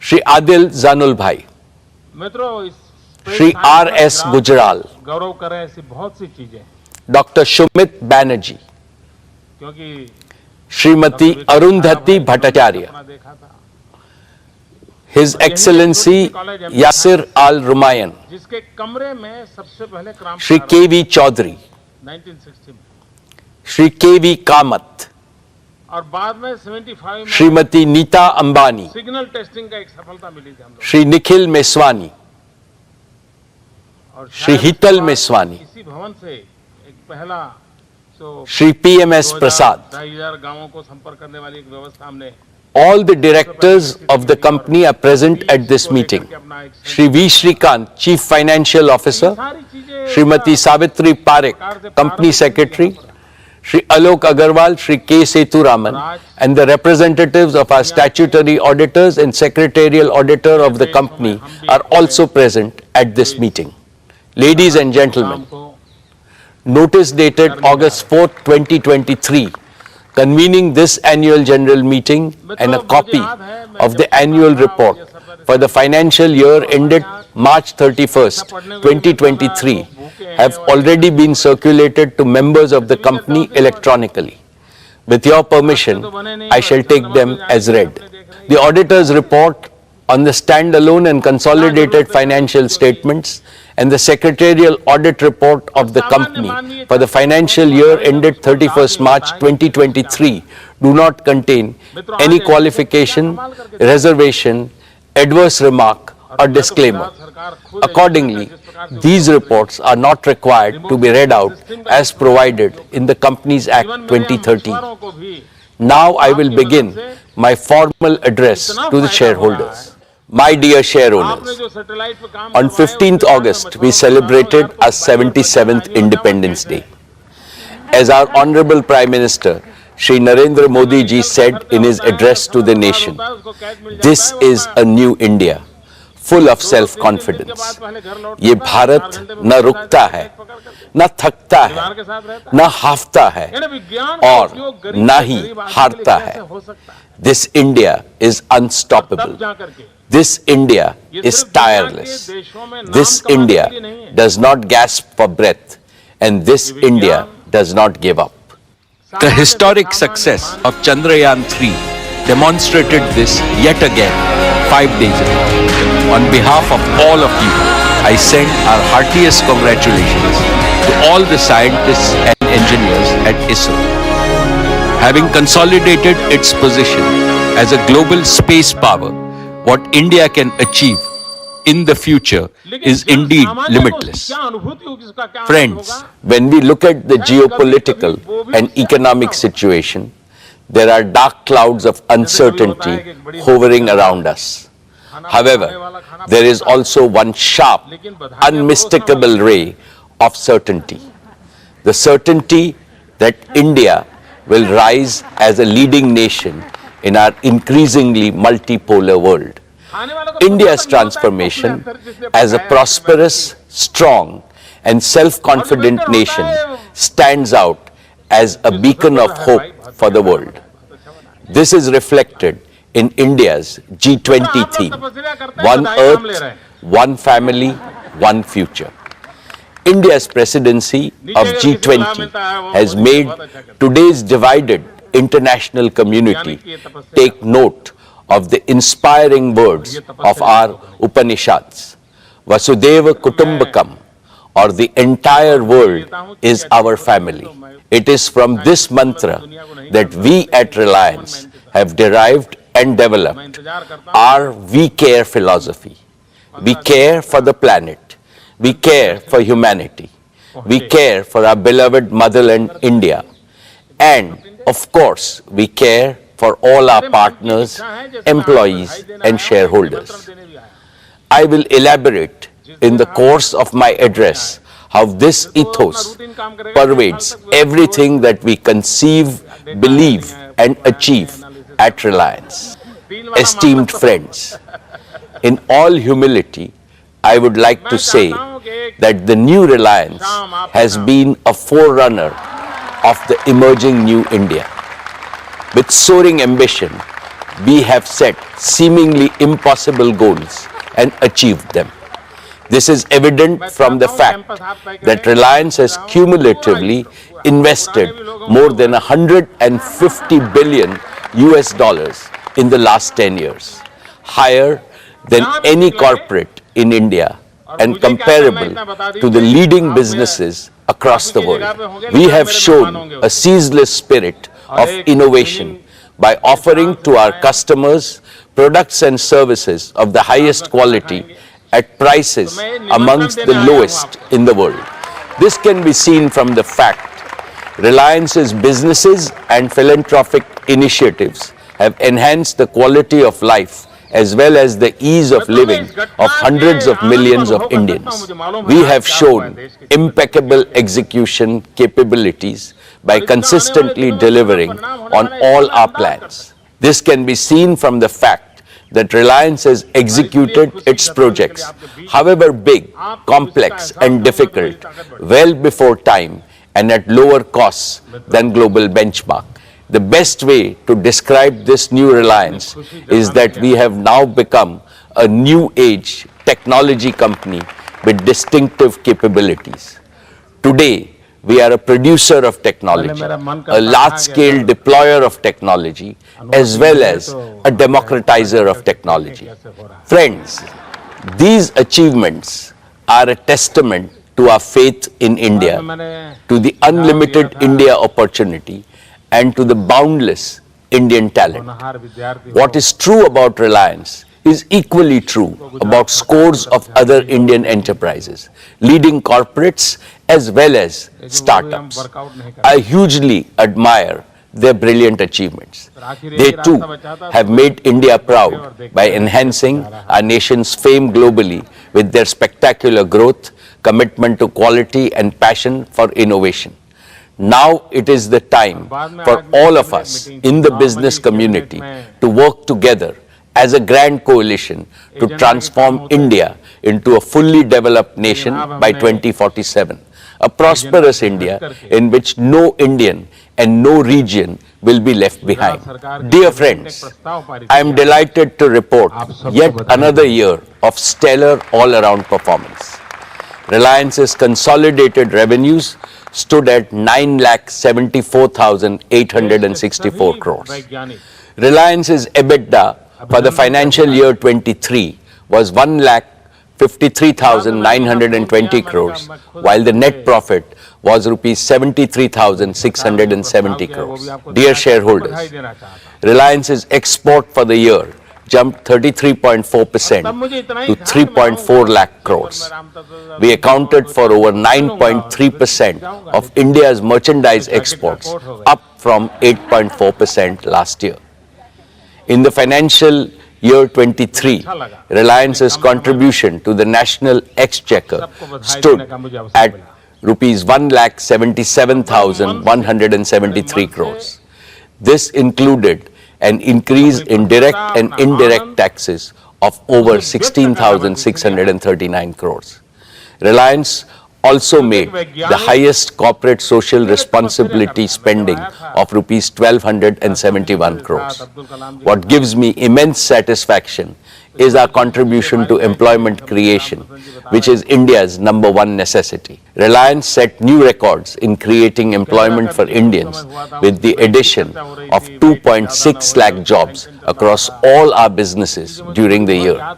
श्री आदिल जानुल भाई, मित्रों, श्री आर.एस. गुजराल, गौरव करें ऐसी बहुत सी चीजें, डॉक्टर सुमित बैनर्जी, क्योंकि श्रीमती अरुंधति भट्टाचार्य, देखा था हिज एक्सेलेंसी यासिर आल रुमायन, जिसके कमरे में सबसे पहले क्राम श्री के.वी. चौधरी, 1960 में, श्री के.वी. कामत, और बाद में 75 में श्रीमती नीता अंबानी, सिग्नल टेस्टिंग का एक सफलता मिली थी हम लोग, श्री निखिल मेस्वानी, और श्री हितल मेस्वानी, इसी भवन से एक पहला श्री पी.एम.एस. प्रसाद. 2,500 गांवों को संपर्क करने वाली एक व्यवस्था हमने All the directors of the company are present at this meeting. Shri V. Shrikant, Chief Financial Officer, Srimati Savitri Parekh, Company Secretary, Shri Alok Agarwal, Shri K. Sethuraman, and the representatives of our statutory auditors and secretarial auditor of the company are also present at this meeting. Ladies and gentlemen, notice dated August 4th, 2023, convening this annual general meeting and a copy of the annual report for the financial year ended March 31st, 2023 have already been circulated to members of the company electronically. With your permission, I shall take them as read. The auditor's report on the standalone and consolidated financial statements and the secretarial audit report of the company for the financial year ended 31st March 2023 do not contain any qualification, reservation, adverse remark or disclaimer. Accordingly, these reports are not required to be read out as provided in the Companies Act 2013. Now I will begin my formal address to the shareholders. My dear share owners, on 15th August, we celebrated our 77th Independence Day. As our Honorable Prime Minister, Shri Narendra Modi ji said in his address to the nation, this is a new India, full of self-confidence. ये भारत न रुकता है, न थकता है, न हाफता है और न ही हारता है. This India is unstoppable. This India is tireless. This India does not gasp for breath, and this India does not give up. The historic success of Chandrayaan-3 demonstrated this yet again 5 days ago. On behalf of all of you, I send our heartiest congratulations to all the scientists and engineers at ISRO. Having consolidated its position as a global space power, what India can achieve in the future is indeed limitless. Friends, when we look at the geopolitical and economic situation, there are dark clouds of uncertainty hovering around us. However, there is also one sharp, unmistakable ray of certainty. The certainty that India will rise as a leading nation in our increasingly multipolar world. India's transformation as a prosperous, strong and self-confident nation stands out as a beacon of hope for the world. This is reflected in India's G20 theme, One Earth, One Family, One Future. India's presidency of G20 has made today's divided international community take note of the inspiring words of our Upanishads. Vasudeva Kutumbakam, or the entire world is our family. It is from this mantra that we at Reliance have derived and developed our We Care philosophy. We care for the planet. We care for humanity. We care for our beloved motherland India. And of course, we care for all our partners, employees and shareholders. I will elaborate in the course of my address how this ethos pervades everything that we conceive, believe and achieve at Reliance. Esteemed friends, in all humility, I would like to say that the new Reliance has been a forerunner of the emerging new India. With soaring ambition, we have set seemingly impossible goals and achieved them. This is evident from the fact that Reliance has cumulatively invested more than $150 billion in the last 10 years, higher than any corporate in India and comparable to the leading businesses across the world. We have shown a ceaseless spirit of innovation by offering to our customers products and services of the highest quality at prices amongst the lowest in the world. This can be seen from the fact Reliance's businesses and philanthropic initiatives have enhanced the quality of life as well as the ease of living of hundreds of millions of Indians. We have shown impeccable execution capabilities by consistently delivering on all our plans. This can be seen from the fact that Reliance has executed its projects, however big, complex and difficult, well before time and at lower costs than global benchmark. The best way to describe this new Reliance is that we have now become a new age technology company with distinctive capabilities. Today, we are a producer of technology, a large-scale deployer of technology, as well as a democratizer of technology. Friends, these achievements are a testament to our faith in India, to the unlimited India opportunity, and to the boundless Indian talent. What is true about Reliance is equally true about scores of other Indian enterprises, leading corporates as well as startups. I hugely admire their brilliant achievements. They too have made India proud by enhancing our nation's fame globally with their spectacular growth, commitment to quality and passion for innovation. Now it is the time for all of us in the business community to work together as a grand coalition to transform India into a fully developed nation by 2047, a prosperous India in which no Indian and no region will be left behind. Dear friends, I am delighted to report yet another year of stellar all-around performance. Reliance's consolidated revenues stood at 9,74,864 crores. Reliance's EBITDA for the financial year 23 was 1,53,920 crores, while the net profit was rupees 73,670 crores. Dear shareholders, Reliance's export for the year jumped 33.4% to 3.4 lakh crores. We accounted for over 9.3% of India's merchandise exports, up from 8.4% last year. In the financial year 23, Reliance's contribution to the national exchequer stood at rupees 1,77,173 crores. This included an increase in direct and indirect taxes of over 16,639 crores. Reliance also made the highest corporate social responsibility spending of rupees 1,271 crores. What gives me immense satisfaction is our contribution to employment creation, which is India's #1 necessity. Reliance set new records in creating employment for Indians with the addition of 2.6 lakh jobs across all our businesses during the year.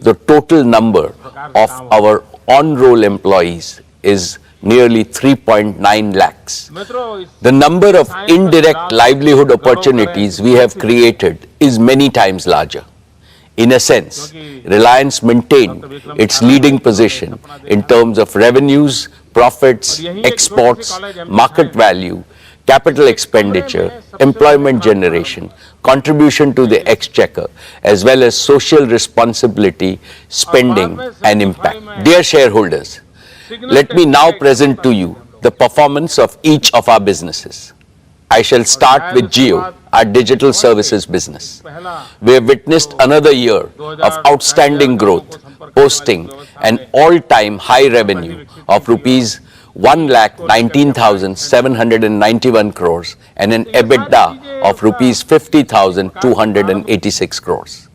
The total number of our on-roll employees is nearly 3.9 lakhs. The number of indirect livelihood opportunities we have created is many times larger. In a sense, Reliance maintained its leading position in terms of revenues, profits, exports, market value, capital expenditure, employment generation, contribution to the exchequer, as well as social responsibility, spending and impact. Dear shareholders, let me now present to you the performance of each of our businesses. I shall start with Jio, our digital services business. We have witnessed another year of outstanding growth, posting an all-time high revenue of rupees 1,19,791 crores and an EBITDA of rupees 50,286 crores.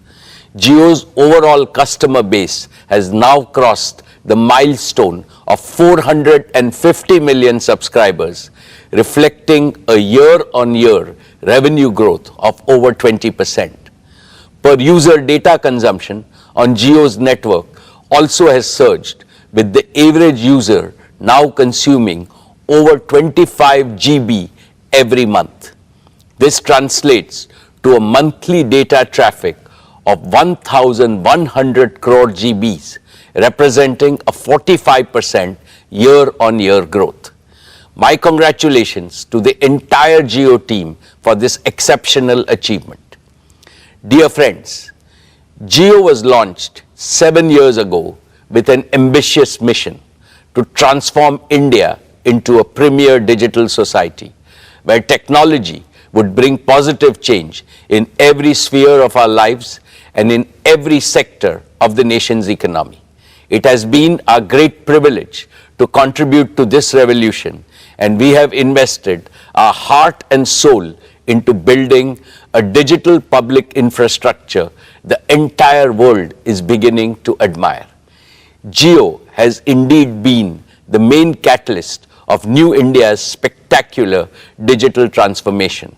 Jio's overall customer base has now crossed the milestone of 450 million subscribers, reflecting a year-on-year revenue growth of over 20%. Per user data consumption on Jio's network also has surged, with the average user now consuming over 25 GB every month. This translates to a monthly data traffic of 1,100 crore GBs, representing a 45% year-on-year growth. My congratulations to the entire Jio team for this exceptional achievement. Dear friends, Jio was launched 7 years ago with an ambitious mission to transform India into a premier digital society, where technology would bring positive change in every sphere of our lives and in every sector of the nation's economy. It has been our great privilege to contribute to this revolution, and we have invested our heart and soul into building a digital public infrastructure the entire world is beginning to admire. Jio has indeed been the main catalyst of New India's spectacular digital transformation.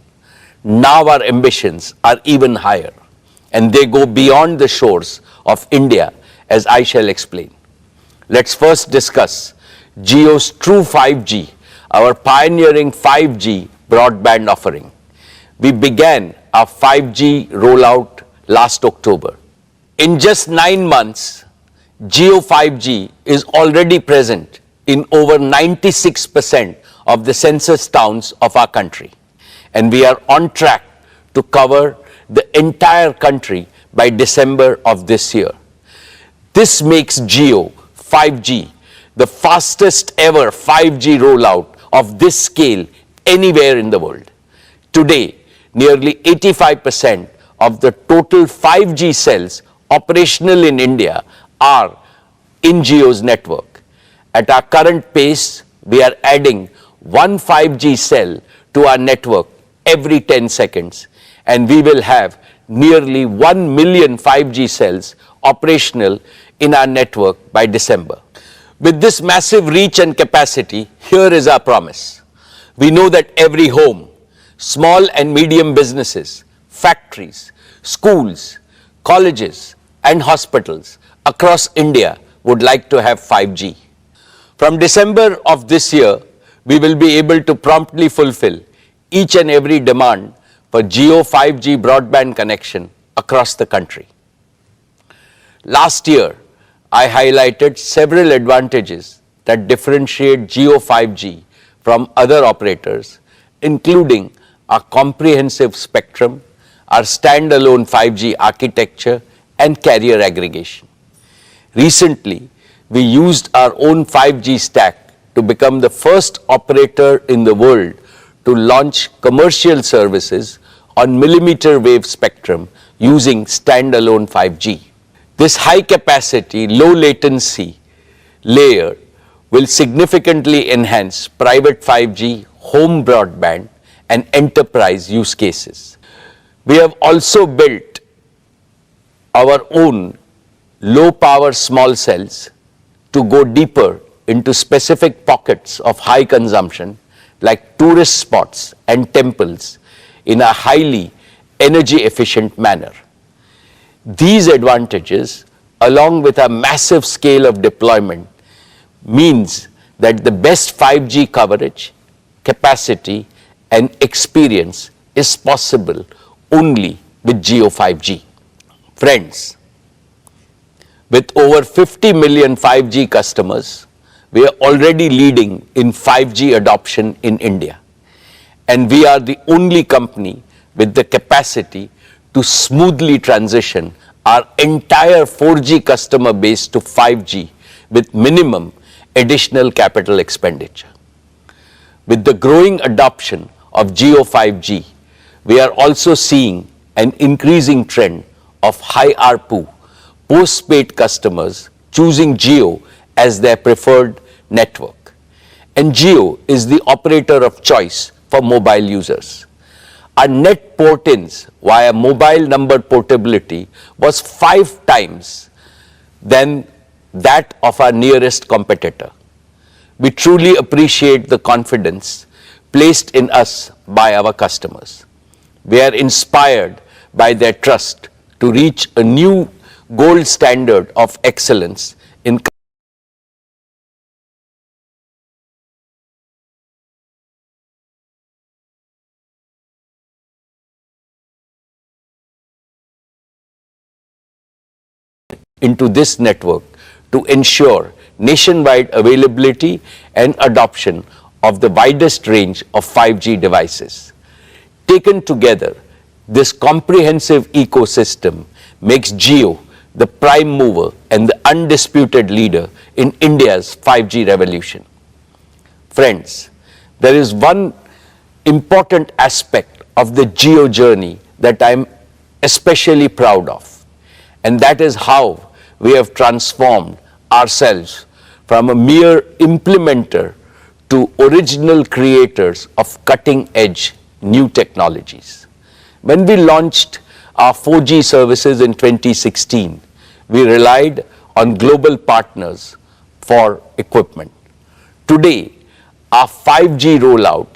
Now our ambitions are even higher, and they go beyond the shores of India, as I shall explain. Let's first discuss Jio's True 5G, our pioneering 5G broadband offering. We began our 5G rollout last October. In just 9 months, Jio 5G is already present in over 96% of the census towns of our country, and we are on track to cover the entire country by December of this year. This makes Jio 5G the fastest ever 5G rollout of this scale anywhere in the world. Today, nearly 85% of the total 5G cells operational in India are in Jio's network. At our current pace, we are adding one 5G cell to our network every 10 seconds, and we will have nearly 1 million 5G cells operational in our network by December. With this massive reach and capacity, here is our promise. We know that every home, small and medium businesses, factories, schools, colleges, and hospitals across India would like to have 5G. From December of this year, we will be able to promptly fulfill each and every demand for Jio 5G broadband connection across the country. Last year, I highlighted several advantages that differentiate Jio 5G from other operators, including our comprehensive spectrum, our standalone 5G architecture, and carrier aggregation. Recently, we used our own 5G stack to become the first operator in the world to launch commercial services on millimeter wave spectrum using standalone 5G. This high capacity, low latency layer will significantly enhance private 5G, home broadband, and enterprise use cases. We have also built our own low power small cells to go deeper into specific pockets of high consumption like tourist spots and temples in a highly energy efficient manner. These advantages, along with a massive scale of deployment, means that the best 5G coverage, capacity, and experience is possible only with Jio 5G. Friends, with over 50 million 5G customers, we are already leading in 5G adoption in India. And we are the only company with the capacity to smoothly transition our entire 4G customer base to 5G with minimum additional capital expenditure. With the growing adoption of Jio 5G, we are also seeing an increasing trend of high ARPU postpaid customers choosing Jio as their preferred network. and Jio is the operator of choice for mobile users. Our net port-ins via mobile number portability was 5 times than that of our nearest competitor. We truly appreciate the confidence placed in us by our customers. We are inspired by their trust to reach a new gold standard of excellence in into this network to ensure nationwide availability and adoption of the widest range of 5G devices. Taken together, this comprehensive ecosystem makes Jio the prime mover and the undisputed leader in India's 5G revolution. Friends, there is one important aspect of the Jio journey that I am especially proud of, and that is how we have transformed ourselves from a mere implementer to original creators of cutting-edge new technologies. When we launched our 4G services in 2016, we relied on global partners for equipment. Today, our 5G rollout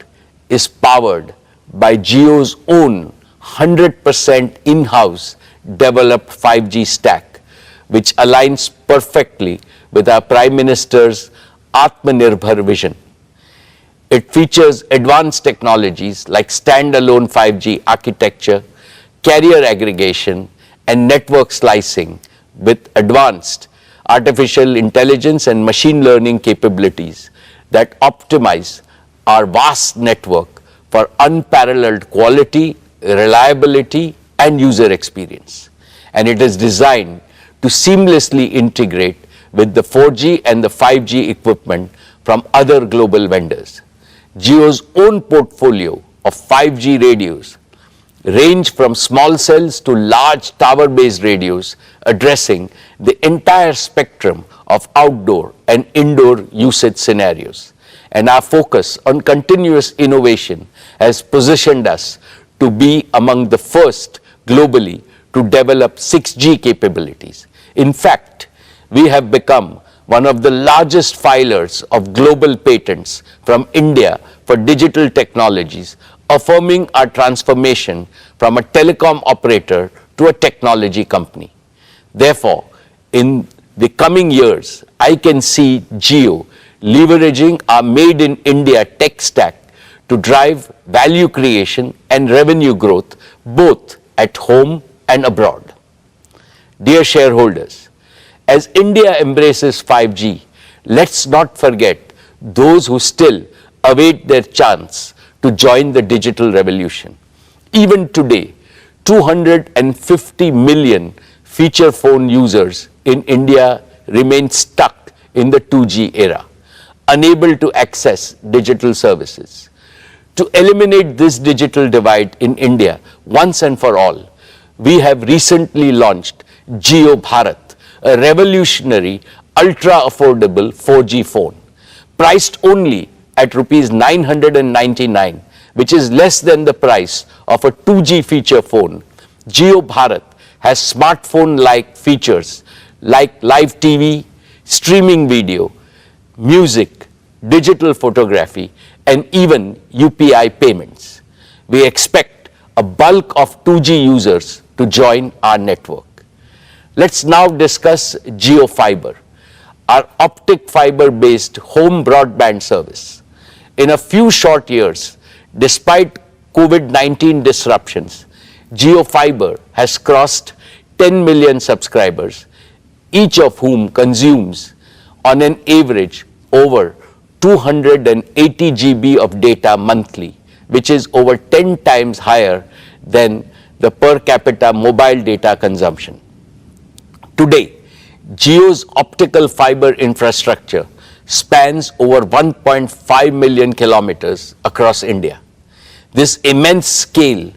is powered by Jio's own 100% in-house developed 5G stack, which aligns perfectly with our Prime Minister's Atmanirbhar vision. It features advanced technologies like standalone 5G architecture, carrier aggregation, and network slicing with advanced artificial intelligence and machine learning capabilities that optimize our vast network for unparalleled quality, reliability, and user experience. And it is designed to seamlessly integrate with the 4G and the 5G equipment from other global vendors. Jio's own portfolio of 5G radios range from small cells to large tower-based radios addressing the entire spectrum of outdoor and indoor usage scenarios. And our focus on continuous innovation has positioned us to be among the first globally to develop 6G capabilities. In fact, we have become one of the largest filers of global patents from India for digital technologies, affirming our transformation from a telecom operator to a technology company. Therefore, in the coming years, I can see Jio leveraging our Made in India tech stack to drive value creation and revenue growth both at home and abroad. Dear shareholders, as India embraces 5G, let's not forget those who still await their chance to join the digital revolution. Even today, 250 million feature phone users in India remain stuck in the 2G era, unable to access digital services. To eliminate this digital divide in India once and for all, we have recently launched Jio Bharat, a revolutionary, ultra-affordable 4G phone, priced only at Rs 999, which is less than the price of a 2G feature phone. Jio Bharat has smartphone-like features like live TV, streaming video, music, digital photography, and even UPI payments. We expect a bulk of 2G users to join our network. Let's now discuss Jio Fiber, our optic fiber-based home broadband service. In a few short years, despite COVID-19 disruptions, Jio Fiber has crossed 10 million subscribers, each of whom consumes on an average over 280 GB of data monthly, which is over 10 times higher than the per capita mobile data consumption. Today, Jio's optical fiber infrastructure spans over 1.5 million kilometers across India. This immense scale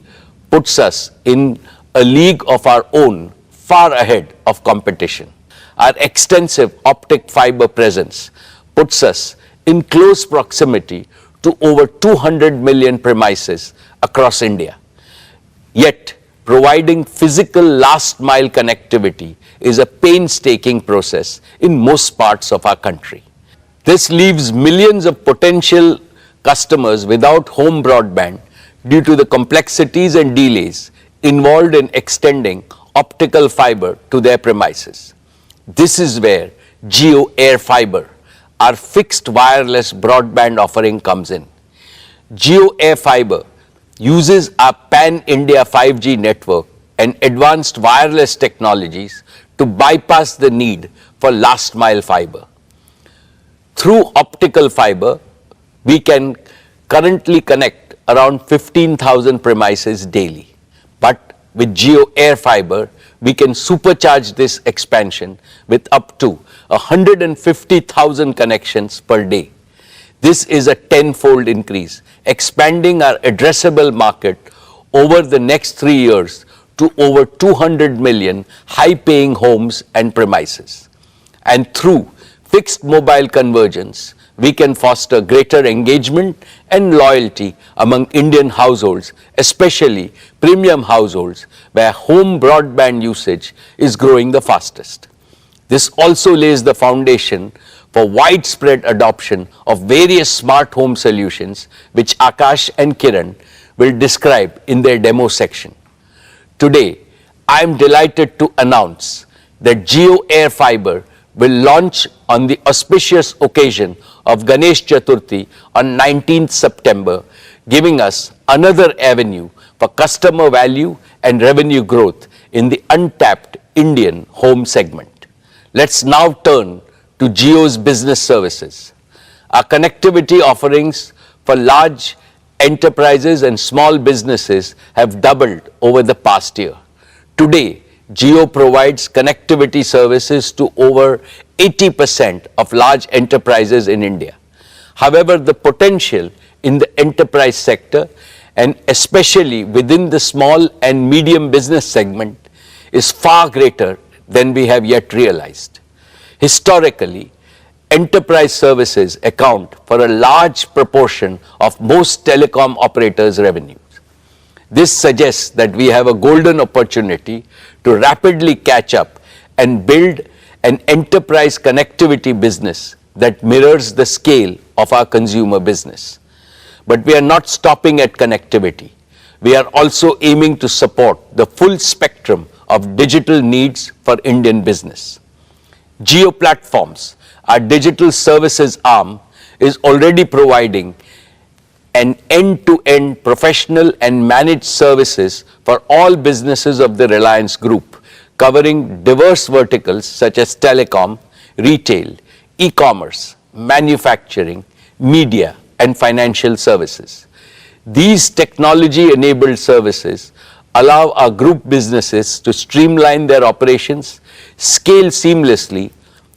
puts us in a league of our own, far ahead of competition. Our extensive optic fiber presence puts us in close proximity to over 200 million premises across India. Yet, providing physical last mile connectivity is a painstaking process in most parts of our country. This leaves millions of potential customers without home broadband due to the complexities and delays involved in extending optical fiber to their premises. This is where Jio Air Fiber, our fixed wireless broadband offering, comes in. Jio Air Fiber uses our pan-India 5G network and advanced wireless technologies to bypass the need for last-mile fiber. Through optical fiber, we can currently connect around 15,000 premises daily. But with Jio Air Fiber, we can supercharge this expansion with up to 150,000 connections per day. This is a tenfold increase, expanding our addressable market over the next 3 years to over 200 million high-paying homes and premises. And through fixed mobile convergence, we can foster greater engagement and loyalty among Indian households, especially premium households where home broadband usage is growing the fastest. This also lays the foundation for widespread adoption of various smart home solutions, which Akash and Kiran will describe in their demo section. Today, I am delighted to announce that Jio Air Fiber will launch on the auspicious occasion of Ganesh Chaturthi on 19th September, giving us another avenue for customer value and revenue growth in the untapped Indian home segment. Let's now turn to Jio's business services. Our connectivity offerings for large enterprises and small businesses have doubled over the past year. Today, Jio provides connectivity services to over 80% of large enterprises in India. However, the potential in the enterprise sector, and especially within the small and medium business segment, is far greater than we have yet realized. Historically, enterprise services account for a large proportion of most telecom operators' revenues. This suggests that we have a golden opportunity to rapidly catch up and build an enterprise connectivity business that mirrors the scale of our consumer business. But we are not stopping at connectivity. We are also aiming to support the full spectrum of digital needs for Indian business. Jio Platforms, our digital services arm, is already providing an end-to-end professional and managed services for all businesses of the Reliance Group, covering diverse verticals such as telecom, retail, e-commerce, manufacturing, media, and financial services. These technology-enabled services allow our group businesses to streamline their operations, scale seamlessly,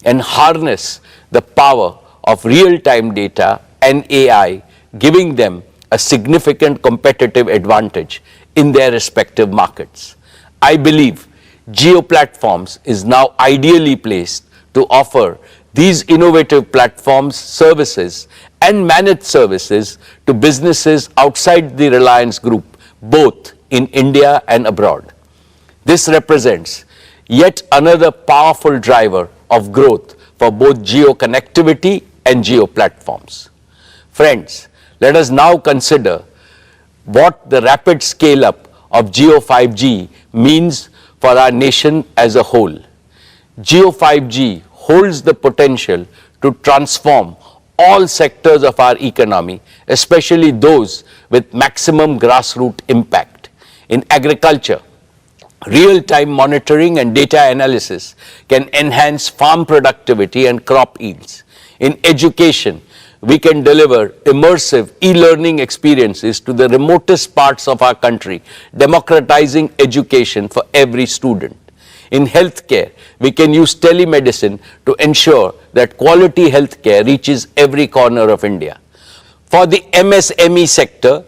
and harness the power of real-time data and AI, giving them a significant competitive advantage in their respective markets. I believe Jio Platforms is now ideally placed to offer these innovative platforms, services, and managed services to businesses outside the Reliance Group, both in India and abroad. This represents yet another powerful driver of growth for both Jio Connectivity and Jio Platforms. Friends, let us now consider what the rapid scale-up of Jio 5G means for our nation as a whole. Jio 5G holds the potential to transform all sectors of our economy, especially those with maximum grassroots impact. In agriculture, real-time monitoring and data analysis can enhance farm productivity and crop yields. In education, we can deliver immersive e-learning experiences to the remotest parts of our country, democratizing education for every student. In healthcare, we can use telemedicine to ensure that quality healthcare reaches every corner of India. For the MSME sector,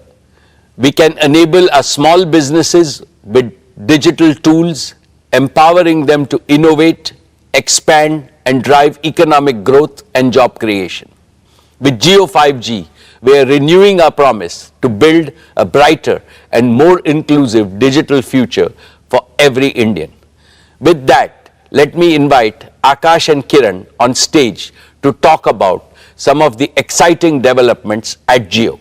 we can enable our small businesses with digital tools, empowering them to innovate, expand, and drive economic growth and job creation. With Jio 5G, we are renewing our promise to build a brighter and more inclusive digital future for every Indian. With that, let me invite Akash and Kiran on stage to talk about some of the exciting developments at Jio.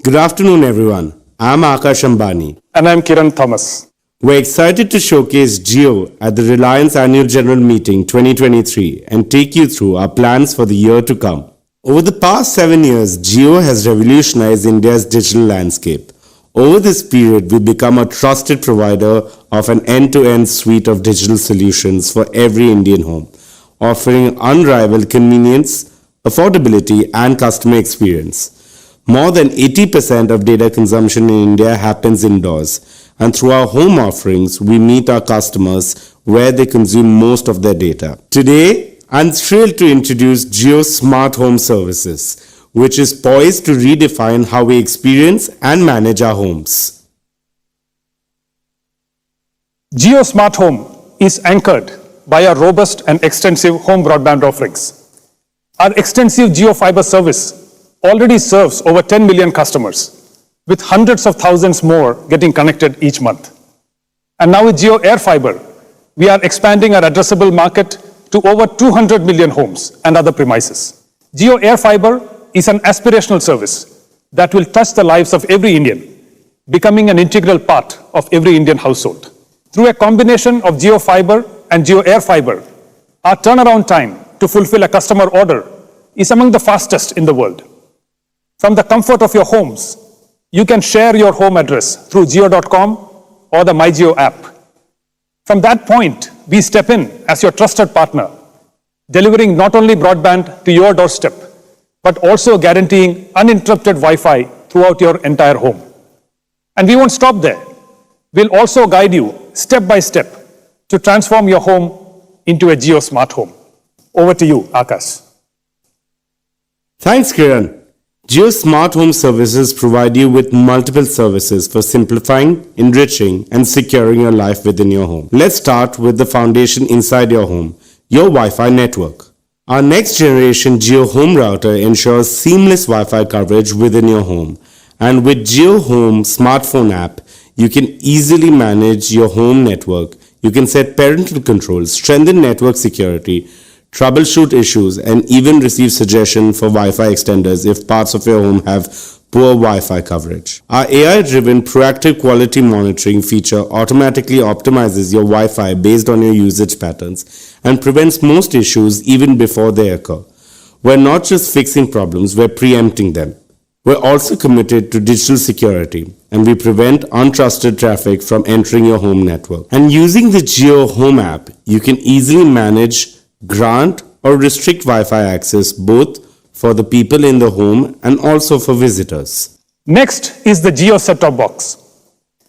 Good afternoon, everyone. I'm Akash Ambani. And I'm Kiran Thomas. We're excited to showcase Jio at the Reliance Annual General Meeting 2023 and take you through our plans for the year to come. Over the past 7 years, Jio has revolutionized India's digital landscape. Over this period, we've become a trusted provider of an end-to-end suite of digital solutions for every Indian home, offering unrivaled convenience, affordability, and customer experience. More than 80% of data consumption in India happens indoors, and through our home offerings, we meet our customers where they consume most of their data. Today, I'm thrilled to introduce Jio Smart Home Services, which is poised to redefine how we experience and manage our homes. Jio Smart Home is anchored by our robust and extensive home broadband offerings. Our extensive Jio Fiber service already serves over 10 million customers, with hundreds of thousands more getting connected each month. And now with Jio Air Fiber, we are expanding our addressable market to over 200 million homes and other premises. Jio Air Fiber is an aspirational service that will touch the lives of every Indian, becoming an integral part of every Indian household. Through a combination of Jio Fiber and Jio Air Fiber, our turnaround time to fulfill a customer order is among the fastest in the world. From the comfort of your homes, you can share your home address through Jio.com or the MyJio app. From that point, we step in as your trusted partner, delivering not only broadband to your doorstep, but also guaranteeing uninterrupted Wi-Fi throughout your entire home. And we won't stop there. We'll also guide you step by step to transform your home into a Jio Smart Home. Over to you, Akash. Thanks, Kiran. Jio Smart Home Services provide you with multiple services for simplifying, enriching, and securing your life within your home. Let's start with the foundation inside your home, your Wi-Fi network. Our next generation Jio Home Router ensures seamless Wi-Fi coverage within your home. And with Jio Home smartphone app, you can easily manage your home network. You can set parental controls, strengthen network security, troubleshoot issues, and even receive suggestions for Wi-Fi extenders if parts of your home have poor Wi-Fi coverage. Our AI-driven proactive quality monitoring feature automatically optimizes your Wi-Fi based on your usage patterns and prevents most issues even before they occur. We're not just fixing problems, we're preempting them. We're also committed to digital security, and we prevent untrusted traffic from entering your home network. And using the Jio Home app, you can easily manage, grant, or restrict Wi-Fi access both for the people in the home and also for visitors. Next is the Jio Set-Top Box.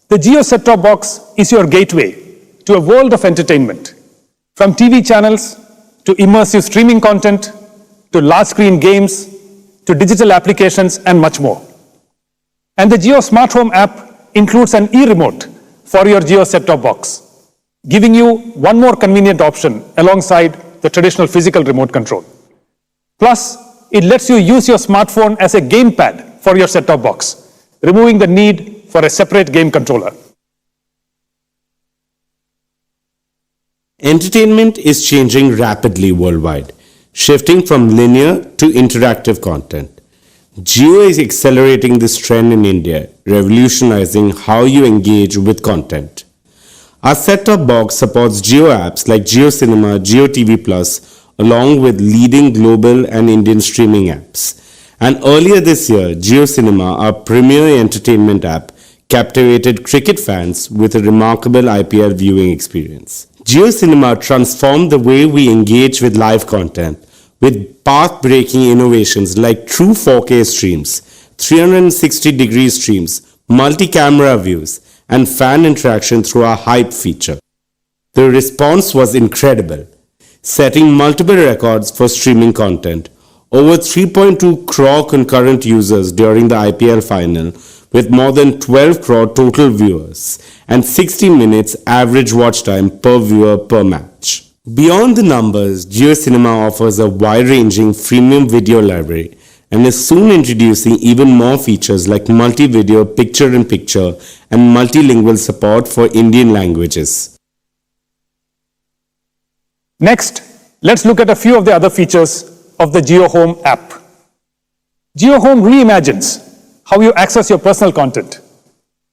The Jio Set-Top Box is your gateway to a world of entertainment, from TV channels to immersive streaming content to large-screen games to digital applications and much more. And the Jio Smart Home app includes an e-remote for your Jio Set-Top Box, giving you one more convenient option alongside the traditional physical remote control. Plus, it lets you use your smartphone as a gamepad for your set-top box, removing the need for a separate game controller. Entertainment is changing rapidly worldwide, shifting from linear to interactive content. Jio is accelerating this trend in India, revolutionizing how you engage with content. Our set-top box supports Jio apps like Jio Cinema, Jio TV Plus, along with leading global and Indian streaming apps. And earlier this year, Jio Cinema, our premier entertainment app, captivated cricket fans with a remarkable IPL viewing experience. Jio Cinema transformed the way we engage with live content, with path-breaking innovations like true 4K streams, 360-degree streams, multi-camera views, and fan interaction through our Hype feature. The response was incredible, setting multiple records for streaming content. Over 3.2 crore concurrent users during the IPL final, with more than 12 crore total viewers, and 60 minutes average watch time per viewer per match. Beyond the numbers, JioCinema offers a wide-ranging freemium video library and is soon introducing even more features like multi-video, picture-in-picture, and multilingual support for Indian languages. Next, let's look at a few of the other features of the Jio Home app. Jio Home reimagines how you access your personal content,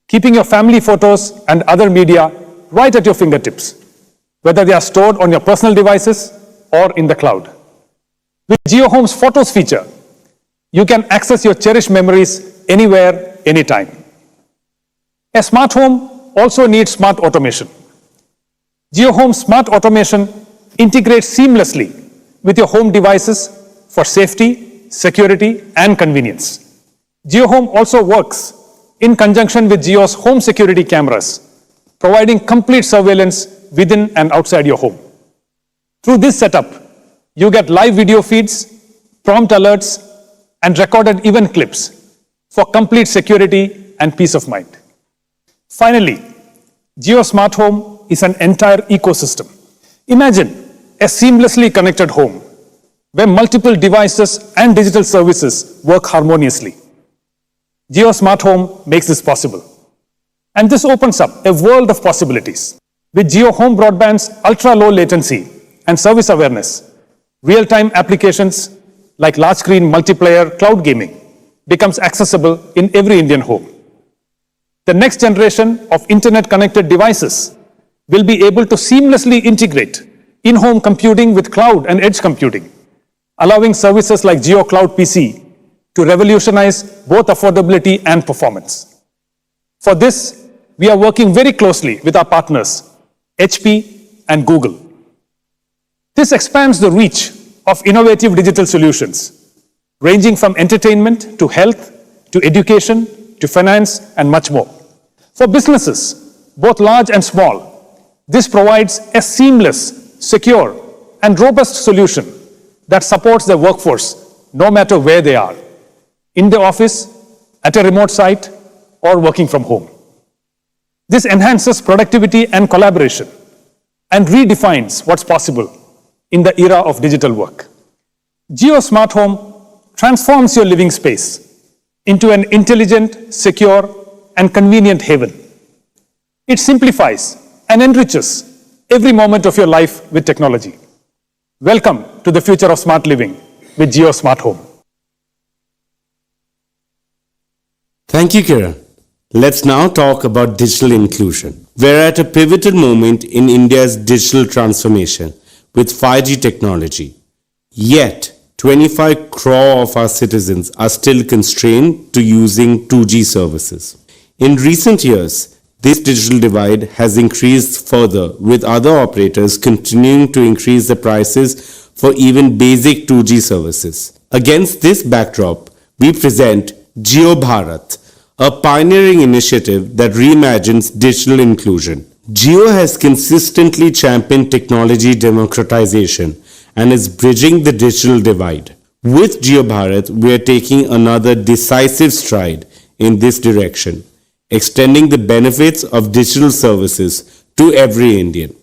keeping your family photos and other media right at your fingertips, whether they are stored on your personal devices or in the cloud. With Jio Home's Photos feature, you can access your cherished memories anywhere, anytime. A smart home also needs smart automation. Jio Home Smart Automation integrates seamlessly with your home devices for safety, security, and convenience. Jio Home also works in conjunction with Jio's home security cameras, providing complete surveillance within and outside your home. Through this setup, you get live video feeds, prompt alerts, and recorded event clips for complete security and peace of mind. Finally, Jio Smart Home is an entire ecosystem. Imagine a seamlessly connected home where multiple devices and digital services work harmoniously. Jio Smart Home makes this possible. And this opens up a world of possibilities. With Jio Home Broadband's ultra-low latency and service awareness, real-time applications like large-screen multiplayer cloud gaming becomes accessible in every Indian home. The next generation of internet-connected devices will be able to seamlessly integrate in-home computing with cloud and edge computing, allowing services like Jio Cloud PC to revolutionize both affordability and performance. For this, we are working very closely with our partners, HP and Google. This expands the reach of innovative digital solutions, ranging from entertainment to health, to education, to finance, and much more. For businesses, both large and small, this provides a seamless, secure, and robust solution that supports their workforce no matter where they are, in the office, at a remote site, or working from home. This enhances productivity and collaboration and redefines what's possible in the era of digital work. Jio Smart Home transforms your living space into an intelligent, secure, and convenient haven. It simplifies and enriches every moment of your life with technology. Welcome to the future of smart living with Jio Smart Home. Thank you, Kiran. Let's now talk about digital inclusion. We're at a pivotal moment in India's digital transformation with 5G technology. Yet, 25 crore of our citizens are still constrained to using 2G services. In recent years, this digital divide has increased further, with other operators continuing to increase the prices for even basic 2G services. Against this backdrop, we present Jio Bharat, a pioneering initiative that reimagines digital inclusion. Jio has consistently championed technology democratization and is bridging the digital divide. With Jio Bharat, we are taking another decisive stride in this direction, extending the benefits of digital services to every Indian.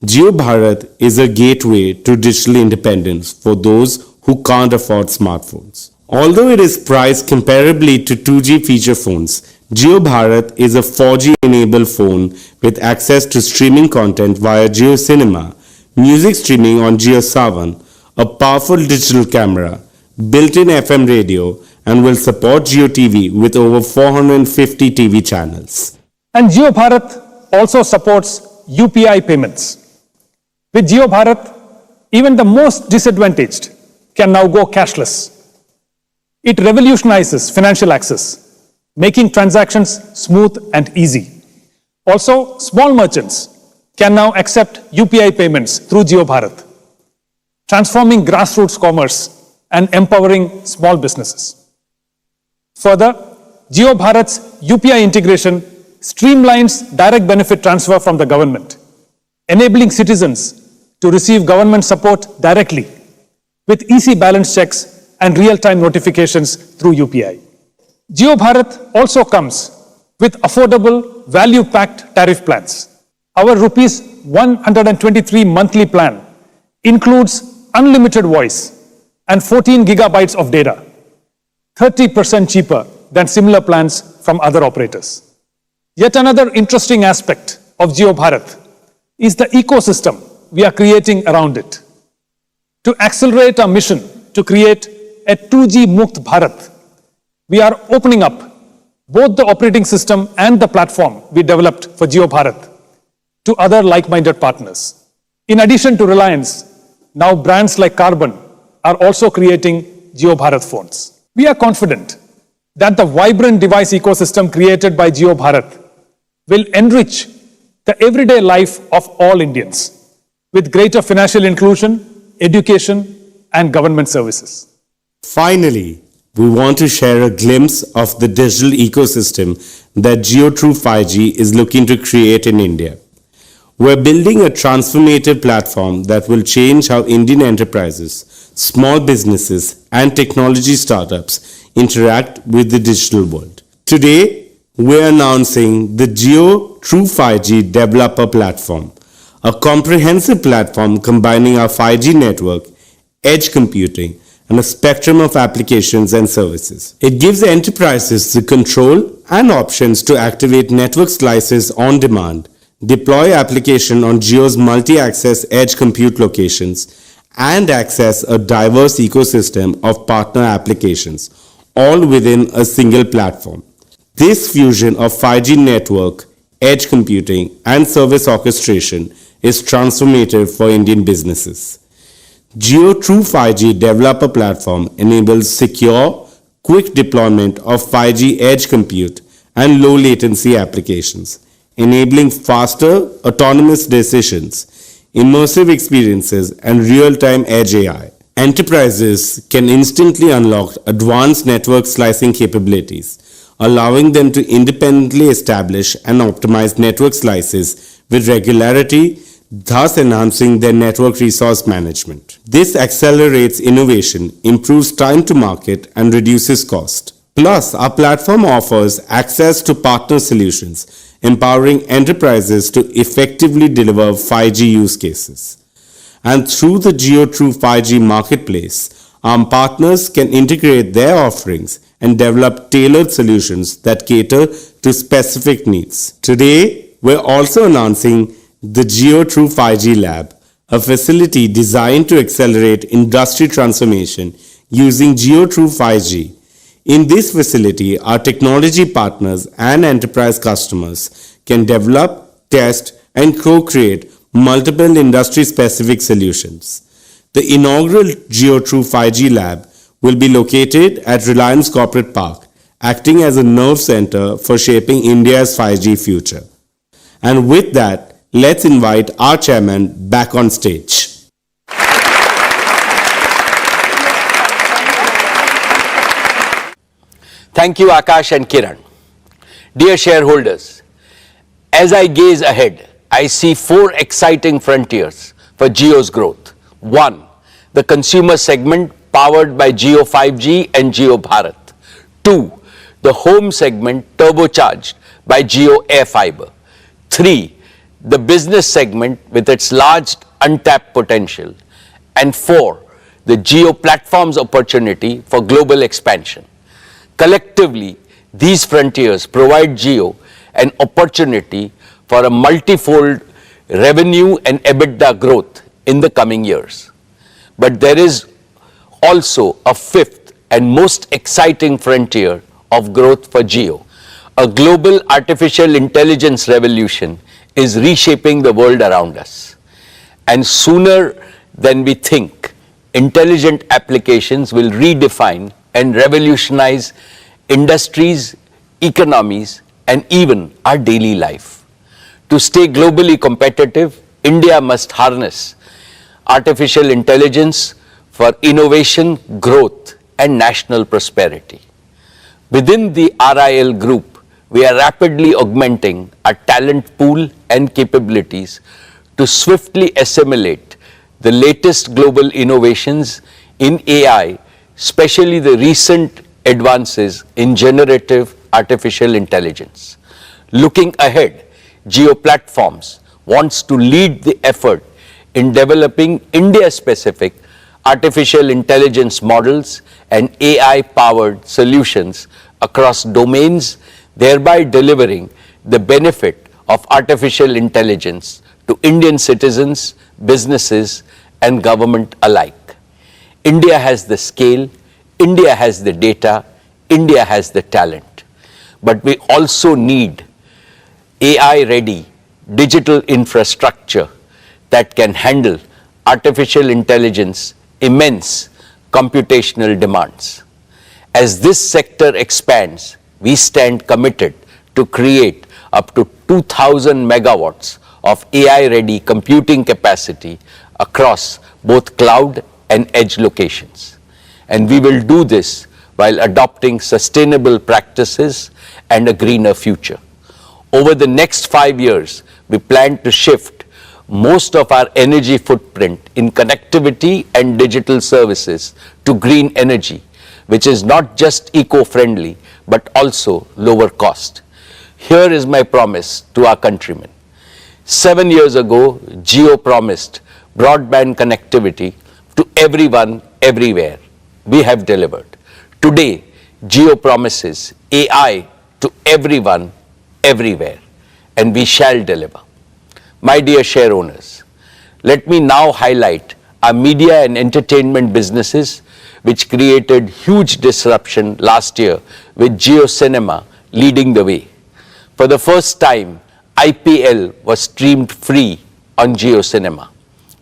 Jio Bharat is a gateway to digital independence for those who can't afford smartphones. Although it is priced comparably to 2G feature phones, Jio Bharat is a 4G-enabled phone with access to streaming content via JioCinema, music streaming on JioSaavn, a powerful digital camera, built-in FM radio, and will support Jio TV with over 450 TV channels. And Jio Bharat also supports UPI payments. With Jio Bharat, even the most disadvantaged can now go cashless. It revolutionizes financial access, making transactions smooth and easy. Also, small merchants can now accept UPI payments through Jio Bharat, transforming grassroots commerce and empowering small businesses. Further, Jio Bharat's UPI integration streamlines direct benefit transfer from the government, enabling citizens to receive government support directly with easy balance checks and real-time notifications through UPI. Jio Bharat also comes with affordable, value-packed tariff plans. Our rupees 123 monthly plan includes unlimited voice and 14 gigabytes of data, 30% cheaper than similar plans from other operators. Yet another interesting aspect of Jio Bharat is the ecosystem we are creating around it. To accelerate our mission to create a 2G Mukt Bharat, we are opening up both the operating system and the platform we developed for Jio Bharat to other like-minded partners. In addition to Reliance, now brands like Carbon are also creating Jio Bharat phones. We are confident that the vibrant device ecosystem created by Jio Bharat will enrich the everyday life of all Indians with greater financial inclusion, education, and government services. Finally, we want to share a glimpse of the digital ecosystem that Jio True 5G is looking to create in India. We're building a transformative platform that will change how Indian enterprises, small businesses, and technology startups interact with the digital world. Today, we're announcing the Jio True 5G Developer Platform, a comprehensive platform combining our 5G network, edge computing, and a spectrum of applications and services. It gives enterprises the control and options to activate network slices on demand, deploy application on Jio's multi-access edge compute locations, and access a diverse ecosystem of partner applications, all within a single platform. This fusion of 5G network, edge computing, and service orchestration is transformative for Indian businesses. Jio True 5G Developer Platform enables secure, quick deployment of 5G edge compute and low latency applications, enabling faster, autonomous decisions, immersive experiences, and real-time edge AI. Enterprises can instantly unlock advanced network slicing capabilities, allowing them to independently establish and optimize network slices with regularity, thus enhancing their network resource management. This accelerates innovation, improves time to market, and reduces cost. Plus, our platform offers access to partner solutions, empowering enterprises to effectively deliver 5G use cases. And through the Jio True 5G marketplace, our partners can integrate their offerings and develop tailored solutions that cater to specific needs. Today, we're also announcing the Jio True 5G Lab, a facility designed to accelerate industry transformation using Jio True 5G. In this facility, our technology partners and enterprise customers can develop, test, and co-create multiple industry-specific solutions. The inaugural Jio True 5G Lab will be located at Reliance Corporate Park, acting as a nerve center for shaping India's 5G future. And with that, let's invite our chairman back on stage. Thank you, Akash and Kiran. Dear shareholders, as I gaze ahead, I see four exciting frontiers for Jio's growth. One, the consumer segment powered by Jio 5G and Jio Bharat. Two, the home segment turbocharged by Jio Air Fiber. Three, the business segment with its large untapped potential. And four, the Jio platform's opportunity for global expansion. Collectively, these frontiers provide Jio an opportunity for a multifold revenue and EBITDA growth in the coming years. But there is also a fifth and most exciting frontier of growth for Jio. A global artificial intelligence revolution is reshaping the world around us. And sooner than we think, intelligent applications will redefine and revolutionize industries, economies, and even our daily life. To stay globally competitive, India must harness artificial intelligence for innovation, growth, and national prosperity. Within the RIL group, we are rapidly augmenting our talent pool and capabilities to swiftly assimilate the latest global innovations in AI, especially the recent advances in generative artificial intelligence. Looking ahead, Jio Platforms wants to lead the effort in developing India-specific artificial intelligence models and AI-powered solutions across domains, thereby delivering the benefit of artificial intelligence to Indian citizens, businesses, and government alike. India has the scale, India has the data, India has the talent. But we also need AI-ready digital infrastructure that can handle artificial intelligence immense computational demands. As this sector expands, we stand committed to create up to 2,000 megawatts of AI-ready computing capacity across both cloud and edge locations. And we will do this while adopting sustainable practices and a greener future. Over the next 5 years, we plan to shift most of our energy footprint in connectivity and digital services to green energy, which is not just eco-friendly, but also lower cost. Here is my promise to our countrymen. 7 years ago, Jio promised broadband connectivity to everyone, everywhere. We have delivered. Today, Jio promises AI to everyone, everywhere, and we shall deliver. My dear share owners, let me now highlight our media and entertainment businesses which created huge disruption last year with Jio Cinema leading the way. For the first time, IPL was streamed free on Jio Cinema.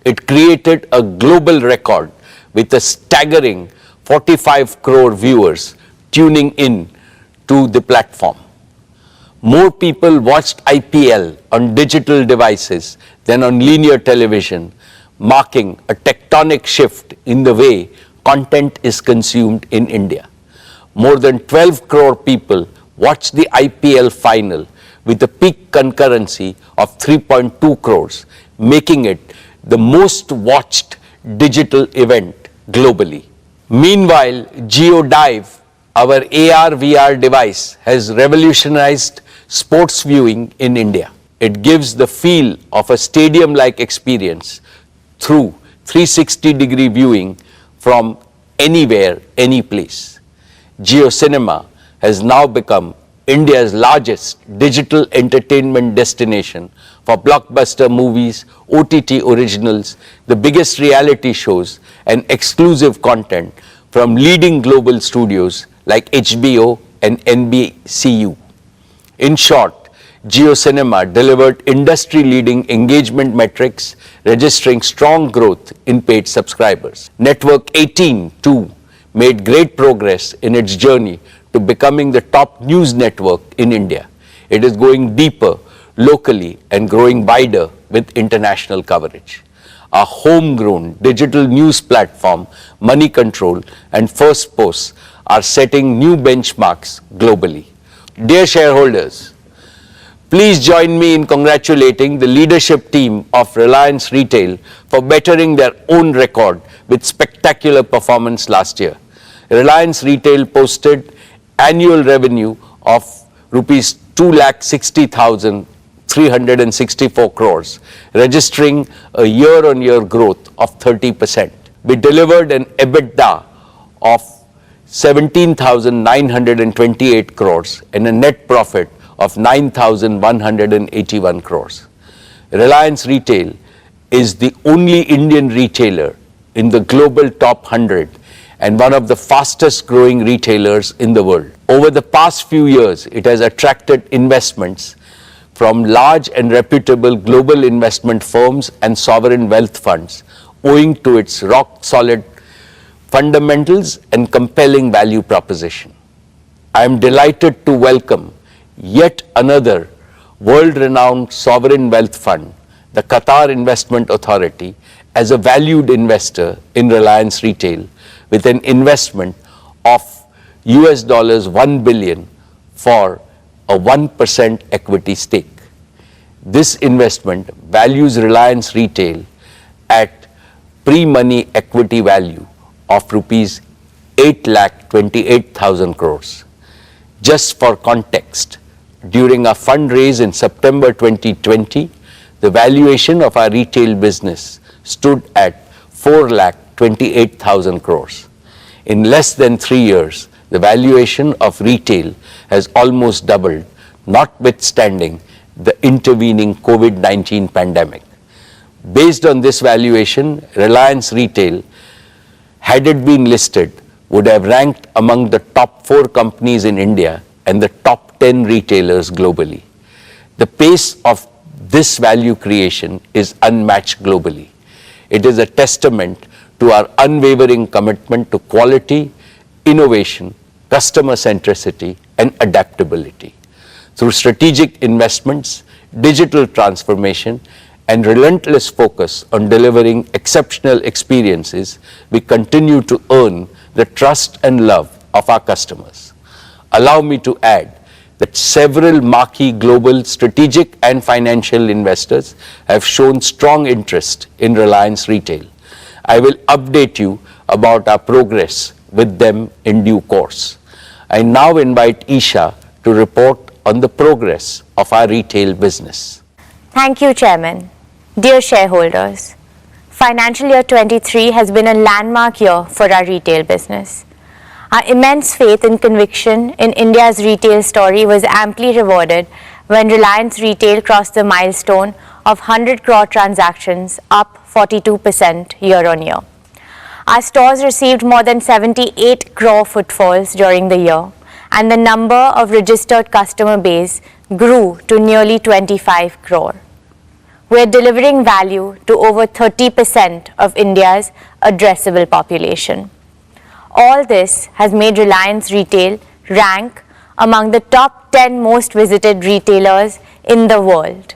It created a global record with a staggering 45 crore viewers tuning in to the platform. More people watched IPL on digital devices than on linear television, marking a tectonic shift in the way content is consumed in India. More than 12 crore people watched the IPL final with a peak concurrency of 3.2 crores, making it the most watched digital event globally. Meanwhile, Jio Dive, our AR/VR device, has revolutionized sports viewing in India. It gives the feel of a stadium-like experience through 360-degree viewing from anywhere, any place. Jio Cinema has now become India's largest digital entertainment destination for blockbuster movies, OTT originals, the biggest reality shows, and exclusive content from leading global studios like HBO and NBCU. In short, Jio Cinema delivered industry-leading engagement metrics, registering strong growth in paid subscribers. Network 18, too, made great progress in its journey to becoming the top news network in India. It is going deeper locally and growing wider with international coverage. Our homegrown digital news platform, Money Control and First Post are setting new benchmarks globally. Dear shareholders, please join me in congratulating the leadership team of Reliance Retail for bettering their own record with spectacular performance last year. Reliance Retail posted annual revenue of rupees 2,60,364 crores, registering a year-on-year growth of 30%. We delivered an EBITDA of 17,928 crores and a net profit of 9,181 crores. Reliance Retail is the only Indian retailer in the global top 100 and one of the fastest growing retailers in the world. Over the past few years, it has attracted investments from large and reputable global investment firms and sovereign wealth funds, owing to its rock-solid fundamentals and compelling value proposition. I am delighted to welcome yet another world-renowned sovereign wealth fund, the Qatar Investment Authority, as a valued investor in Reliance Retail with an investment of $1 billion for a 1% equity stake. This investment values Reliance Retail at pre-money equity value of rupees 8,28,000 crores. Just for context, during our fundraise in September 2020, the valuation of our retail business stood at 4,28,000 crores. In less than 3 years, the valuation of retail has almost doubled, notwithstanding the intervening COVID-19 pandemic. Based on this valuation, Reliance Retail, had it been listed, would have ranked among the top 4 companies in India and the top 10 retailers globally. The pace of this value creation is unmatched globally. It is a testament to our unwavering commitment to quality, innovation, customer centricity, and adaptability. Through strategic investments, digital transformation, and relentless focus on delivering exceptional experiences, we continue to earn the trust and love of our customers. Allow me to add that several marquee global strategic and financial investors have shown strong interest in Reliance Retail. I will update you about our progress with them in due course. I now invite Isha to report on the progress of our retail business. Thank you, Chairman. Dear shareholders, financial year 23 has been a landmark year for our retail business. Our immense faith and conviction in India's retail story was amply rewarded when Reliance Retail crossed the milestone of 100 crore transactions, up 42% year-on-year. Our stores received more than 78 crore footfalls during the year, and the number of registered customer base grew to nearly 25 crore. We are delivering value to over 30% of India's addressable population. All this has made Reliance Retail rank among the top 10 most visited retailers in the world.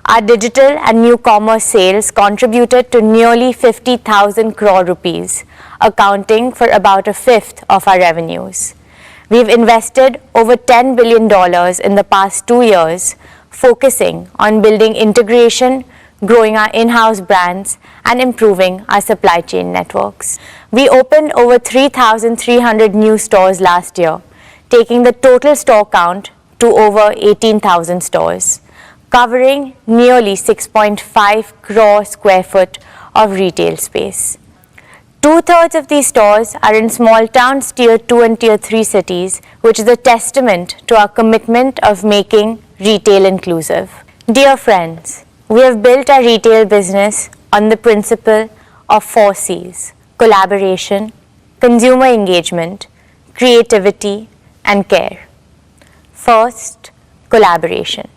Our digital and new commerce sales contributed to nearly 50,000 crore rupees, accounting for about a fifth of our revenues. We've invested over $10 billion in the past 2 years, focusing on building integration, growing our in-house brands, and improving our supply chain networks. We opened over 3,300 new stores last year, taking the total store count to over 18,000 stores, covering nearly 6.5 crore square foot of retail space. 2/3 of these stores are in small towns, tier 2 and tier 3 cities, which is a testament to our commitment of making retail inclusive. Dear friends, we have built our retail business on the principle of 4 C's: collaboration, consumer engagement, creativity, and care. First, collaboration.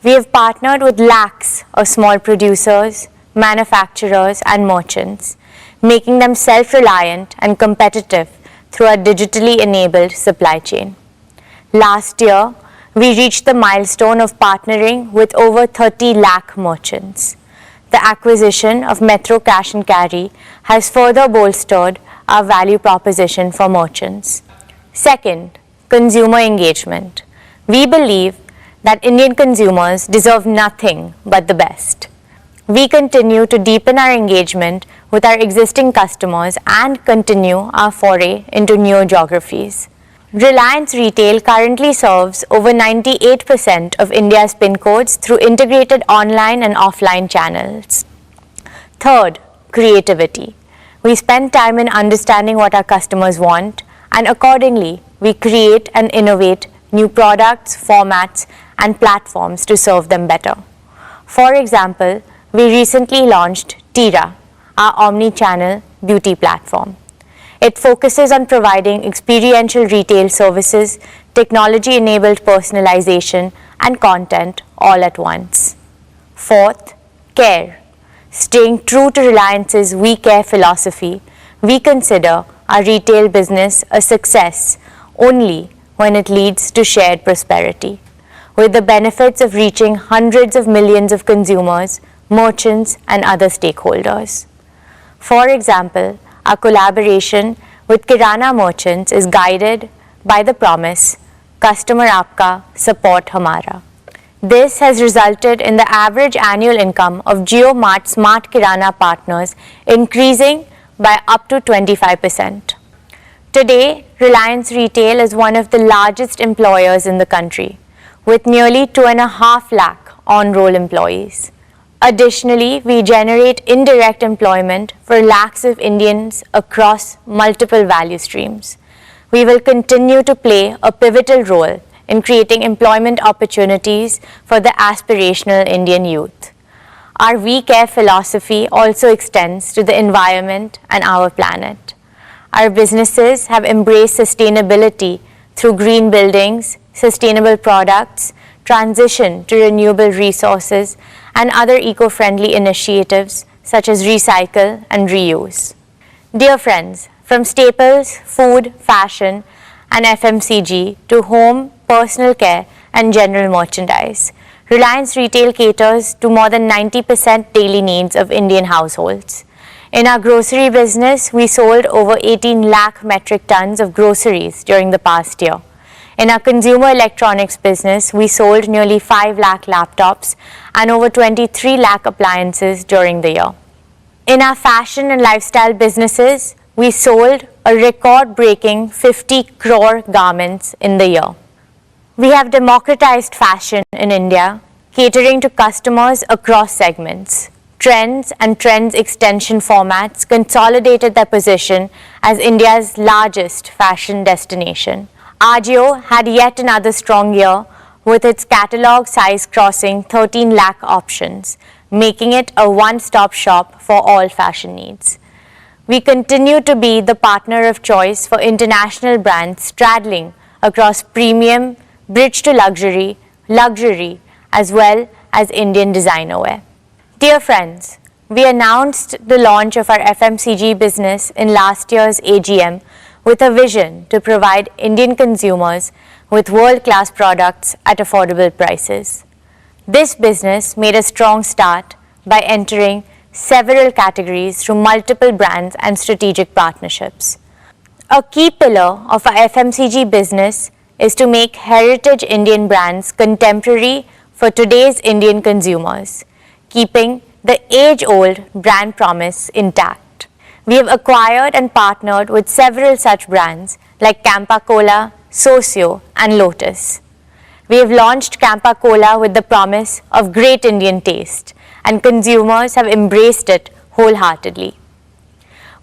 We have partnered with lakhs of small producers, manufacturers, and merchants, making them self-reliant and competitive through our digitally enabled supply chain. Last year, we reached the milestone of partnering with over 30 lakh merchants. The acquisition of Metro Cash and Carry has further bolstered our value proposition for merchants. Second, consumer engagement. We believe that Indian consumers deserve nothing but the best. We continue to deepen our engagement with our existing customers and continue our foray into new geographies. Reliance Retail currently serves over 98% of India's PIN codes through integrated online and offline channels. Third, creativity. We spend time in understanding what our customers want, and accordingly, we create and innovate new products, formats, and platforms to serve them better. For example, we recently launched Tira, our omni-channel beauty platform. It focuses on providing experiential retail services, technology-enabled personalization, and content all at once. Fourth, care. Staying true to Reliance's We Care philosophy, we consider our retail business a success only when it leads to shared prosperity, with the benefits of reaching hundreds of millions of consumers, merchants, and other stakeholders. For example, our collaboration with Kirana merchants is guided by the promise, "Customer Aapka, Support Hamara." This has resulted in the average annual income of JioMart Smart Kirana partners increasing by up to 25%. Today, Reliance Retail is one of the largest employers in the country, with nearly 2.5 lakh on-roll employees. Additionally, we generate indirect employment for lakhs of Indians across multiple value streams. We will continue to play a pivotal role in creating employment opportunities for the aspirational Indian youth. Our We Care philosophy also extends to the environment and our planet. Our businesses have embraced sustainability through green buildings, sustainable products, transition to renewable resources, and other eco-friendly initiatives such as recycle and reuse. Dear friends, from staples, food, fashion, and FMCG to home, personal care, and general merchandise, Reliance Retail caters to more than 90% daily needs of Indian households. In our grocery business, we sold over 18 lakh metric tons of groceries during the past year. In our consumer electronics business, we sold nearly 5 lakh laptops and over 23 lakh appliances during the year. In our fashion and lifestyle businesses, we sold a record-breaking 50 crore garments in the year. We have democratized fashion in India, catering to customers across segments. Trends and Trends extension formats consolidated their position as India's largest fashion destination. Ajio had yet another strong year with its catalog size crossing 13 lakh options, making it a one-stop shop for all fashion needs. We continue to be the partner of choice for international brands straddling across premium, bridge to luxury, luxury, as well as Indian designer wear. Dear friends, we announced the launch of our FMCG business in last year's AGM with a vision to provide Indian consumers with world-class products at affordable prices. This business made a strong start by entering several categories through multiple brands and strategic partnerships. A key pillar of our FMCG business is to make heritage Indian brands contemporary for today's Indian consumers, keeping the age-old brand promise intact. We have acquired and partnered with several such brands like Campa Cola, Socio, and Lotus. We have launched Campa Cola with the promise of great Indian taste, and consumers have embraced it wholeheartedly.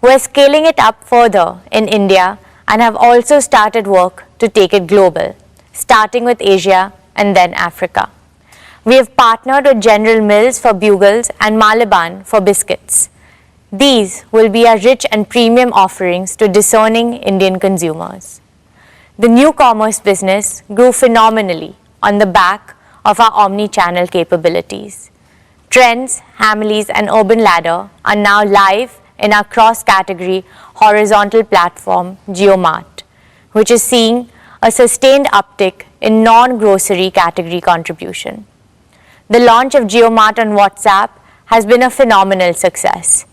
We're scaling it up further in India and have also started work to take it global, starting with Asia and then Africa. We have partnered with General Mills for bugles and Malaban for biscuits. These will be our rich and premium offerings to discerning Indian consumers. The new commerce business grew phenomenally on the back of our omni-channel capabilities. Trends, Hamleys, and Urban Ladder are now live in our cross-category horizontal platform, JioMart, which is seeing a sustained uptick in non-grocery category contribution. The launch of JioMart on WhatsApp has been a phenomenal success.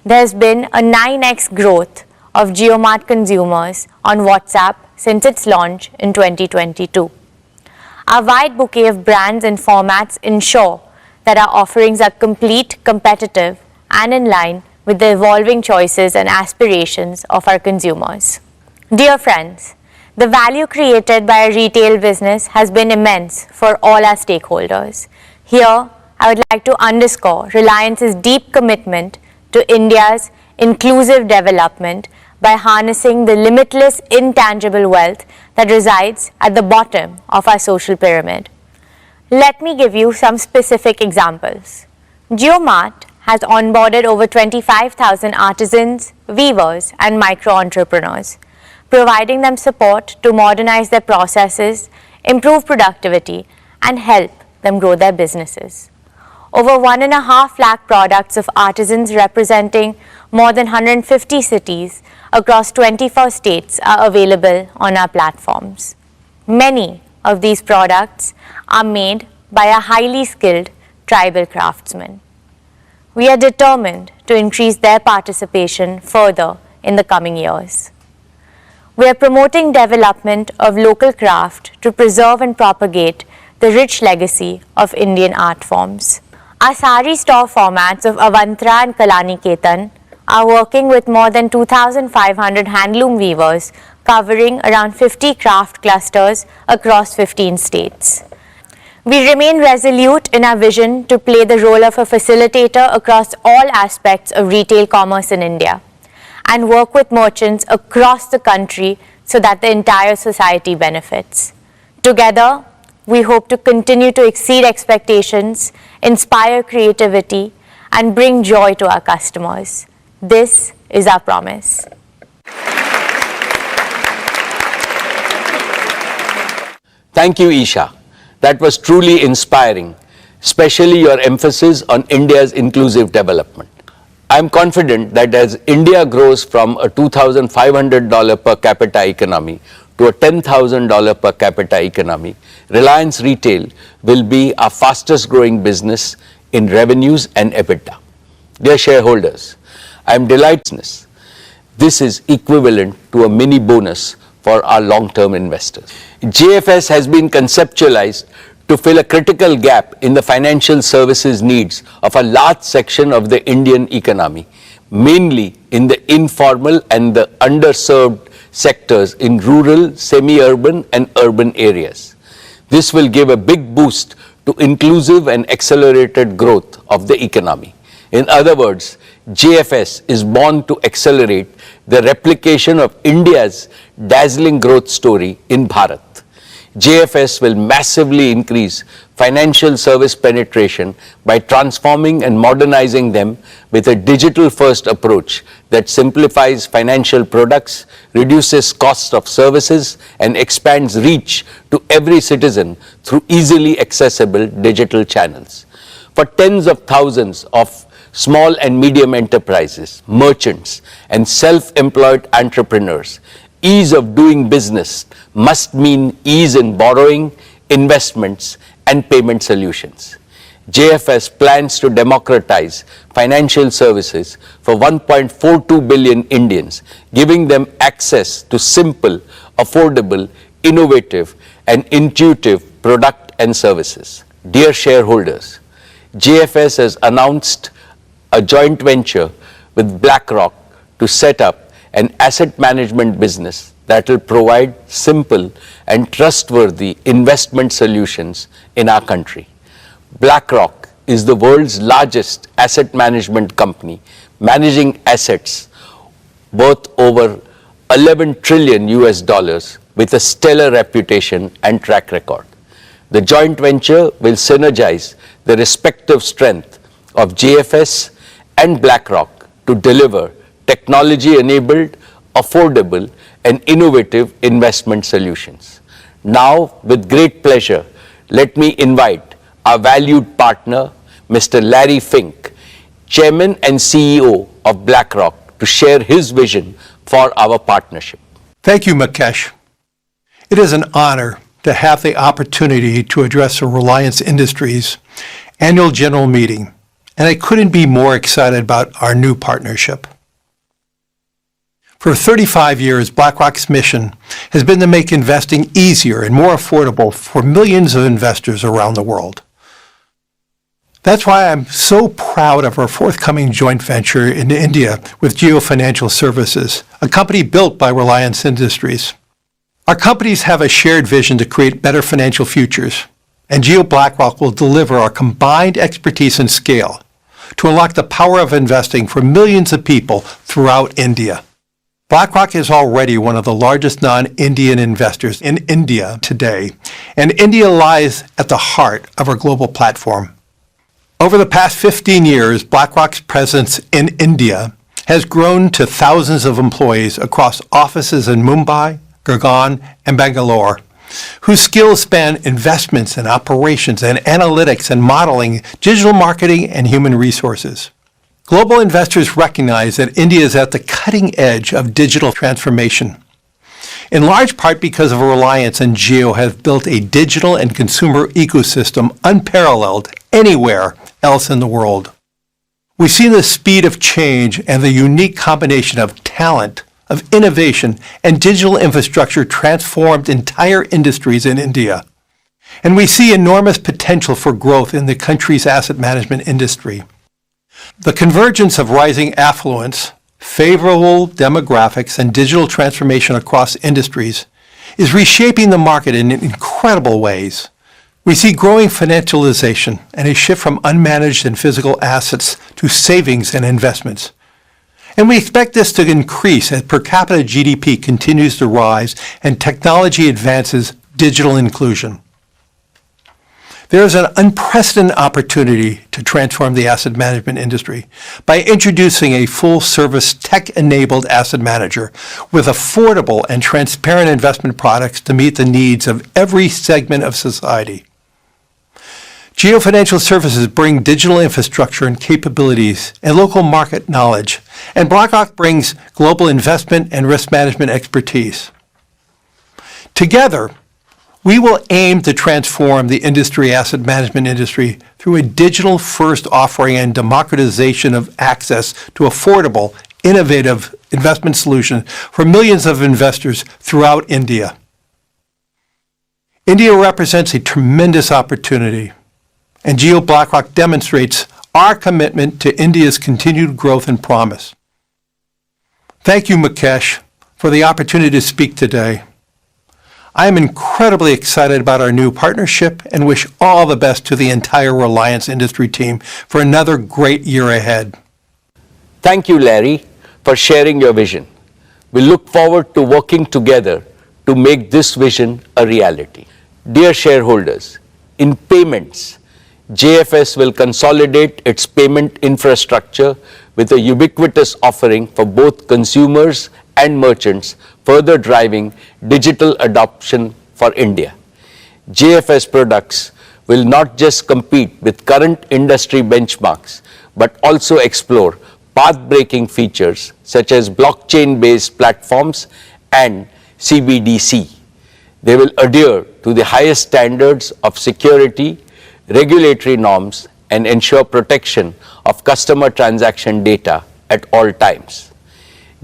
There has been a 9x growth of JioMart consumers on WhatsApp since its launch in 2022. Our wide bouquet of brands and formats ensure that our offerings are complete, competitive, and in line with the evolving choices and aspirations of our consumers. Dear friends, the value created by our retail business has been immense for all our stakeholders. Here, I would like to underscore Reliance's deep commitment to India's inclusive development by harnessing the limitless intangible wealth that resides at the bottom of our social pyramid. Let me give you some specific examples. JioMart has onboarded over 25,000 artisans, weavers, and micro-entrepreneurs, providing them support to modernize their processes, improve productivity, and help them grow their businesses. Over 1.5 lakh products of artisans representing more than 150 cities across 24 states are available on our platforms. Many of these products are made by a highly skilled tribal craftsmen. We are determined to increase their participation further in the coming years. We are promoting development of local craft to preserve and propagate the rich legacy of Indian art forms. Our sari store formats of Avantara and Kalani Ketan are working with more than 2,500 handloom weavers covering around 50 craft clusters across 15 states. We remain resolute in our vision to play the role of a facilitator across all aspects of retail commerce in India and work with merchants across the country so that the entire society benefits. Together, we hope to continue to exceed expectations, inspire creativity, and bring joy to our customers. This is our promise. Thank you, Isha. That was truly inspiring, especially your emphasis on India's inclusive development. I am confident that as India grows from a $2,500 per capita economy to a $10,000 per capita economy, Reliance Retail will be our fastest growing business in revenues and EBITDA. Dear shareholders, I am delighted. This is equivalent to a mini bonus for our long-term investors. JFS has been conceptualized to fill a critical gap in the financial services needs of a large section of the Indian economy, mainly in the informal and the underserved sectors in rural, semi-urban and urban areas. This will give a big boost to inclusive and accelerated growth of the economy. In other words, JFS is born to accelerate the replication of India's dazzling growth story in Bharat. JFS will massively increase financial service penetration by transforming and modernizing them with a digital-first approach that simplifies financial products, reduces costs of services, and expands reach to every citizen through easily accessible digital channels. For tens of thousands of small and medium enterprises, merchants, and self-employed entrepreneurs, ease of doing business must mean ease in borrowing, investments, and payment solutions. JFS plans to democratize financial services for 1.42 billion Indians, giving them access to simple, affordable, innovative, and intuitive product and services. Dear shareholders, JFS has announced a joint venture with BlackRock to set up an asset management business that will provide simple and trustworthy investment solutions in our country. BlackRock is the world's largest asset management company, managing assets worth over 11 trillion US dollars with a stellar reputation and track record. The joint venture will synergize the respective strength of JFS and BlackRock to deliver technology-enabled, affordable, and innovative investment solutions. Now, with great pleasure, let me invite our valued partner, Mr. Larry Fink, Chairman and CEO of BlackRock, to share his vision for our partnership. Thank you, Mukesh. It is an honor to have the opportunity to address the Reliance Industries annual general meeting, and I couldn't be more excited about our new partnership. For 35 years, BlackRock's mission has been to make investing easier and more affordable for millions of investors around the world. That's why I'm so proud of our forthcoming joint venture in India with Jio Financial Services, a company built by Reliance Industries. Our companies have a shared vision to create better financial futures, and Jio BlackRock will deliver our combined expertise and scale to unlock the power of investing for millions of people throughout India. BlackRock is already one of the largest non-Indian investors in India today, and India lies at the heart of our global platform. Over the past 15 years, BlackRock's presence in India has grown to thousands of employees across offices in Mumbai, Gurgaon, and Bangalore, whose skills span investments and operations and analytics and modeling, digital marketing, and human resources. Global investors recognize that India is at the cutting edge of digital transformation, in large part because of Reliance and Jio have built a digital and consumer ecosystem unparalleled anywhere else in the world. We've seen the speed of change and the unique combination of talent, of innovation, and digital infrastructure transformed entire industries in India. And we see enormous potential for growth in the country's asset management industry. The convergence of rising affluence, favorable demographics, and digital transformation across industries is reshaping the market in incredible ways. We see growing financialization and a shift from unmanaged and physical assets to savings and investments. And we expect this to increase as per capita GDP continues to rise and technology advances digital inclusion. There is an unprecedented opportunity to transform the asset management industry by introducing a full-service tech-enabled asset manager with affordable and transparent investment products to meet the needs of every segment of society. Geo Financial Services bring digital infrastructure and capabilities and local market knowledge, and BlackRock brings global investment and risk management expertise. Together, we will aim to transform the asset management industry through a digital-first offering and democratization of access to affordable, innovative investment solutions for millions of investors throughout India. India represents a tremendous opportunity, and Geo BlackRock demonstrates our commitment to India's continued growth and promise. Thank you, Mukesh, for the opportunity to speak today. I am incredibly excited about our new partnership and wish all the best to the entire Reliance industry team for another great year ahead. Thank you, Larry, for sharing your vision. We look forward to working together to make this vision a reality. Dear shareholders, in payments, JFS will consolidate its payment infrastructure with a ubiquitous offering for both consumers and merchants, further driving digital adoption for India. JFS products will not just compete with current industry benchmarks, but also explore path-breaking features such as blockchain-based platforms and CBDC. They will adhere to the highest standards of security, regulatory norms, and ensure protection of customer transaction data at all times.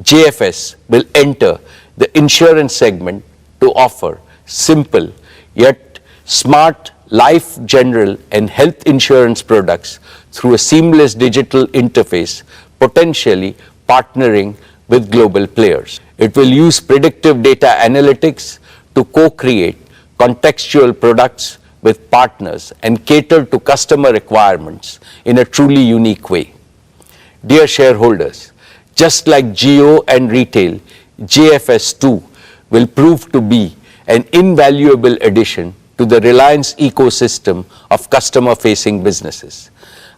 JFS will enter the insurance segment to offer simple yet smart life, general, and health insurance products through a seamless digital interface, potentially partnering with global players. It will use predictive data analytics to co-create contextual products with partners and cater to customer requirements in a truly unique way. Dear shareholders, just like Geo and retail, JFS too will prove to be an invaluable addition to the Reliance ecosystem of customer-facing businesses.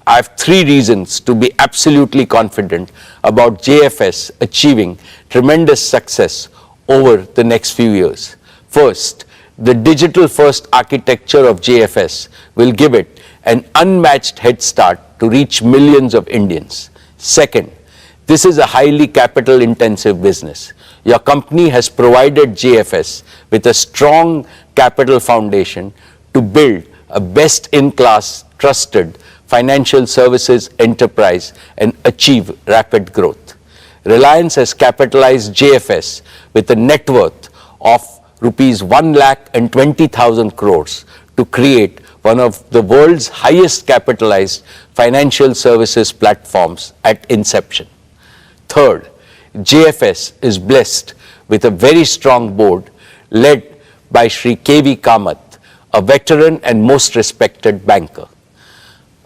I have 3 reasons to be absolutely confident about JFS achieving tremendous success over the next few years. First, the digital-first architecture of JFS will give it an unmatched head start to reach millions of Indians. Second, this is a highly capital-intensive business. Your company has provided JFS with a strong capital foundation to build a best-in-class, trusted financial services enterprise and achieve rapid growth. Reliance has capitalized JFS with a net worth of rupees 1,20,000 crores to create one of the world's highest capitalized financial services platforms at inception. Third, JFS is blessed with a very strong board led by Shri K.V. Kamath, a veteran and most respected banker.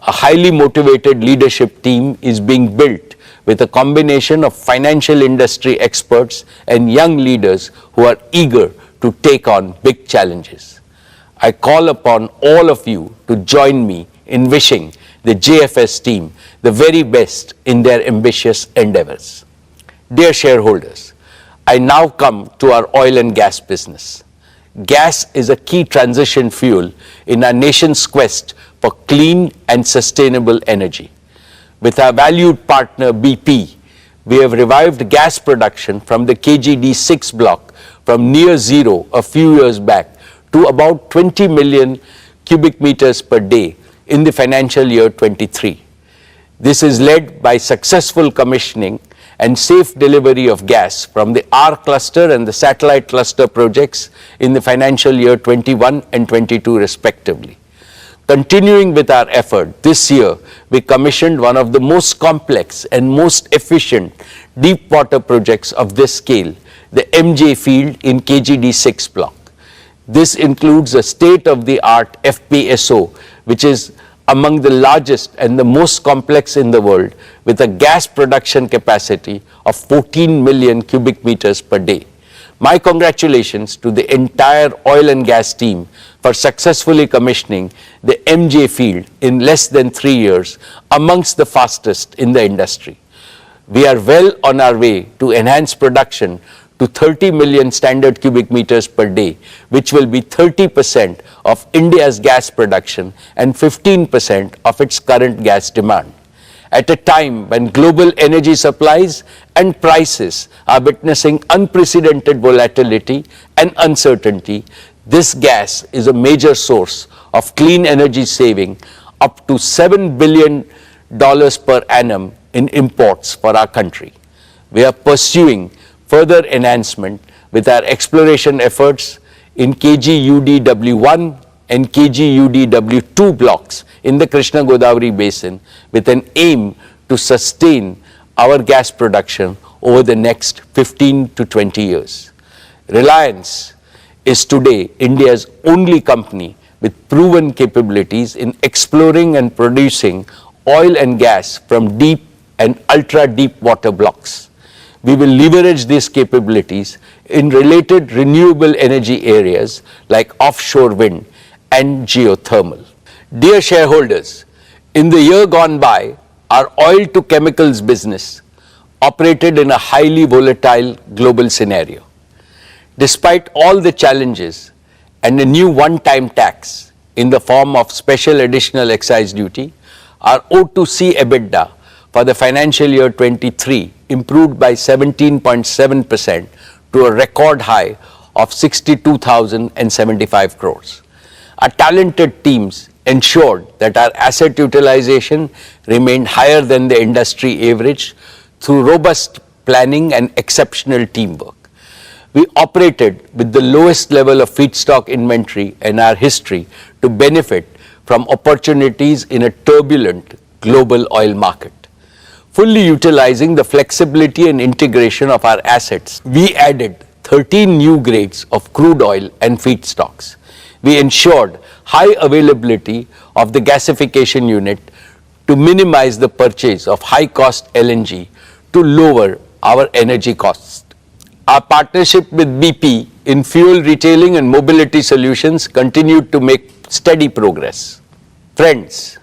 A highly motivated leadership team is being built with a combination of financial industry experts and young leaders who are eager to take on big challenges. I call upon all of you to join me in wishing the JFS team the very best in their ambitious endeavors. Dear shareholders, I now come to our oil and gas business. Gas is a key transition fuel in our nation's quest for clean and sustainable energy. With our valued partner BP, we have revived gas production from the KGD6 block from near zero a few years back to about 20 million cubic meters per day in the financial year 23. This is led by successful commissioning and safe delivery of gas from the R cluster and the satellite cluster projects in the financial year 21 and 22 respectively. Continuing with our effort, this year we commissioned one of the most complex and most efficient deep water projects of this scale, the MJ field in KGD6 block. This includes a state-of-the-art FPSO, which is among the largest and the most complex in the world, with a gas production capacity of 14 million cubic meters per day. My congratulations to the entire oil and gas team for successfully commissioning the MJ field in less than 3 years, amongst the fastest in the industry. We are well on our way to enhance production to 30 million standard cubic meters per day, which will be 30% of India's gas production and 15% of its current gas demand. At a time when global energy supplies and prices are witnessing unprecedented volatility and uncertainty, this gas is a major source of clean energy saving, up to $7 billion per annum in imports for our country. We are pursuing further enhancement with our exploration efforts in KG-UDW1 and KG-UDW2 blocks in the Krishna Godavari basin, with an aim to sustain our gas production over the next 15 to 20 years. Reliance is today India's only company with proven capabilities in exploring and producing oil and gas from deep and ultra-deep water blocks. We will leverage these capabilities in related renewable energy areas like offshore wind and geothermal. Dear shareholders, in the year gone by, our oil to chemicals business operated in a highly volatile global scenario. Despite all the challenges and a new one-time tax in the form of special additional excise duty, our O2C EBITDA for the financial year 23 improved by 17.7% to a record high of 62,075 crores. Our talented teams ensured that our asset utilization remained higher than the industry average through robust planning and exceptional teamwork. We operated with the lowest level of feedstock inventory in our history to benefit from opportunities in a turbulent global oil market. Fully utilizing the flexibility and integration of our assets, we added 13 new grades of crude oil and feedstocks. We ensured high availability of the gasification unit to minimize the purchase of high-cost LNG to lower our energy costs. Our partnership with BP in fuel retailing and mobility solutions continued to make steady progress. Friends,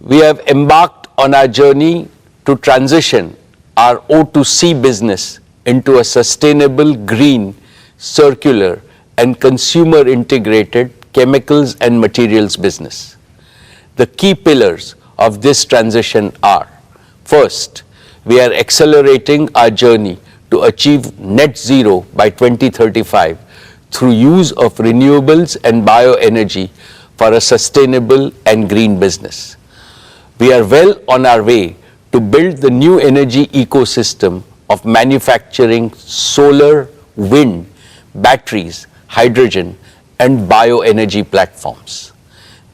we have embarked on our journey to transition our O2C business into a sustainable, green, circular, and consumer-integrated chemicals and materials business. The key pillars of this transition are: first, we are accelerating our journey to achieve net zero by 2035 through use of renewables and bioenergy for a sustainable and green business. We are well on our way to build the new energy ecosystem of manufacturing solar, wind, batteries, hydrogen, and bioenergy platforms.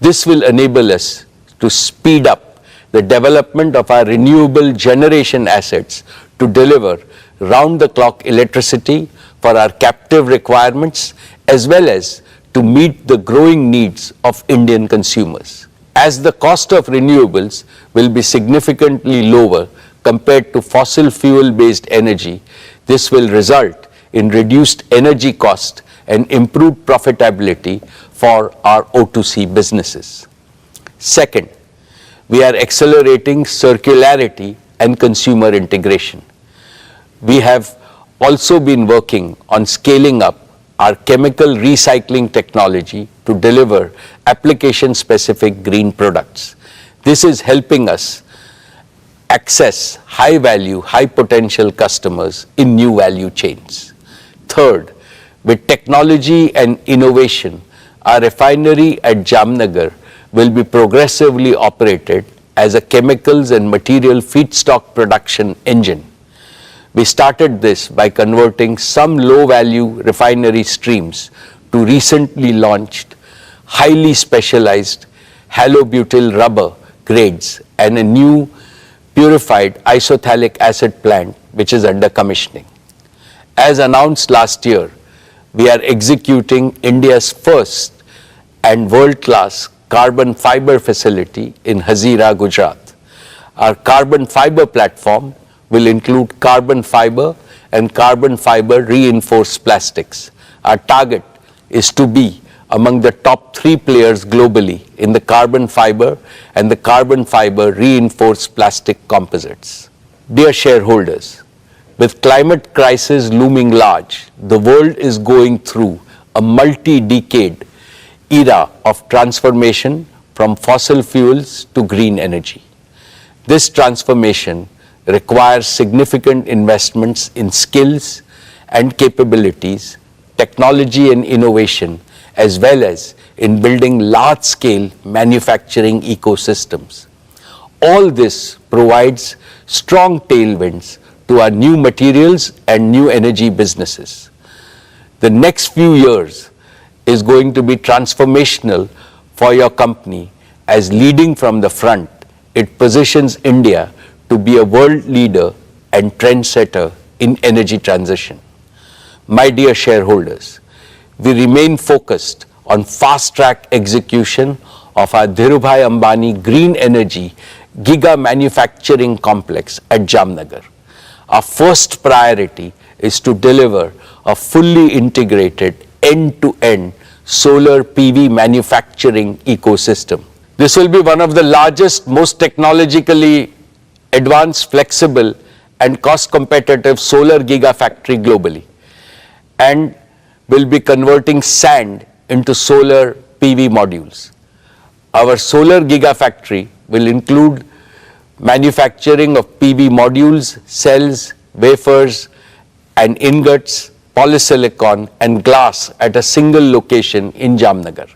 This will enable us to speed up the development of our renewable generation assets to deliver round-the-clock electricity for our captive requirements, as well as to meet the growing needs of Indian consumers. As the cost of renewables will be significantly lower compared to fossil fuel-based energy, this will result in reduced energy cost and improved profitability for our O2C businesses. Second, we are accelerating circularity and consumer integration. We have also been working on scaling up our chemical recycling technology to deliver application-specific green products. This is helping us access high-value, high-potential customers in new value chains. Third, with technology and innovation, our refinery at Jamnagar will be progressively operated as a chemicals and material feedstock production engine. We started this by converting some low-value refinery streams to recently launched, highly specialized halobutyl rubber grades and a new purified isophthalic acid plant which is under commissioning. As announced last year, we are executing India's first and world-class carbon fiber facility in Hazira, Gujarat. Our carbon fiber platform will include carbon fiber and carbon fiber reinforced plastics. Our target is to be among the top 3 players globally in the carbon fiber and the carbon fiber reinforced plastic composites. Dear shareholders, with climate crisis looming large, the world is going through a multi-decade era of transformation from fossil fuels to green energy. This transformation requires significant investments in skills and capabilities, technology and innovation, as well as in building large-scale manufacturing ecosystems. All this provides strong tailwinds to our new materials and new energy businesses. The next few years is going to be transformational for your company as leading from the front. It positions India to be a world leader and trendsetter in energy transition. My dear shareholders, we remain focused on fast-track execution of our Dhirubhai Ambani Green Energy Giga Manufacturing Complex at Jamnagar. Our first priority is to deliver a fully integrated end-to-end solar PV manufacturing ecosystem. This will be one of the largest, most technologically advanced, flexible and cost-competitive solar gigafactory globally, and will be converting sand into solar PV modules. Our solar gigafactory will include manufacturing of PV modules, cells, wafers and ingots, polysilicon and glass at a single location in Jamnagar.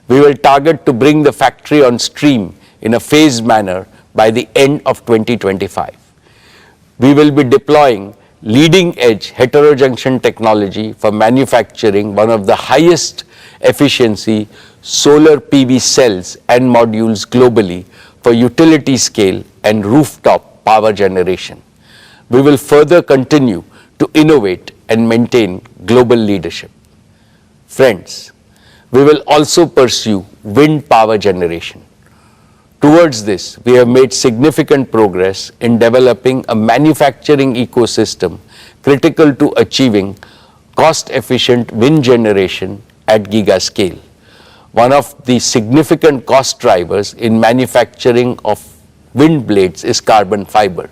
We will target to bring the factory on stream in a phased manner by the end of 2025. We will be deploying leading-edge heterojunction technology for manufacturing one of the highest efficiency solar PV cells and modules globally for utility scale and rooftop power generation. We will further continue to innovate and maintain global leadership. Friends, we will also pursue wind power generation. Towards this, we have made significant progress in developing a manufacturing ecosystem critical to achieving cost-efficient wind generation at giga scale. One of the significant cost drivers in manufacturing of wind blades is carbon fiber.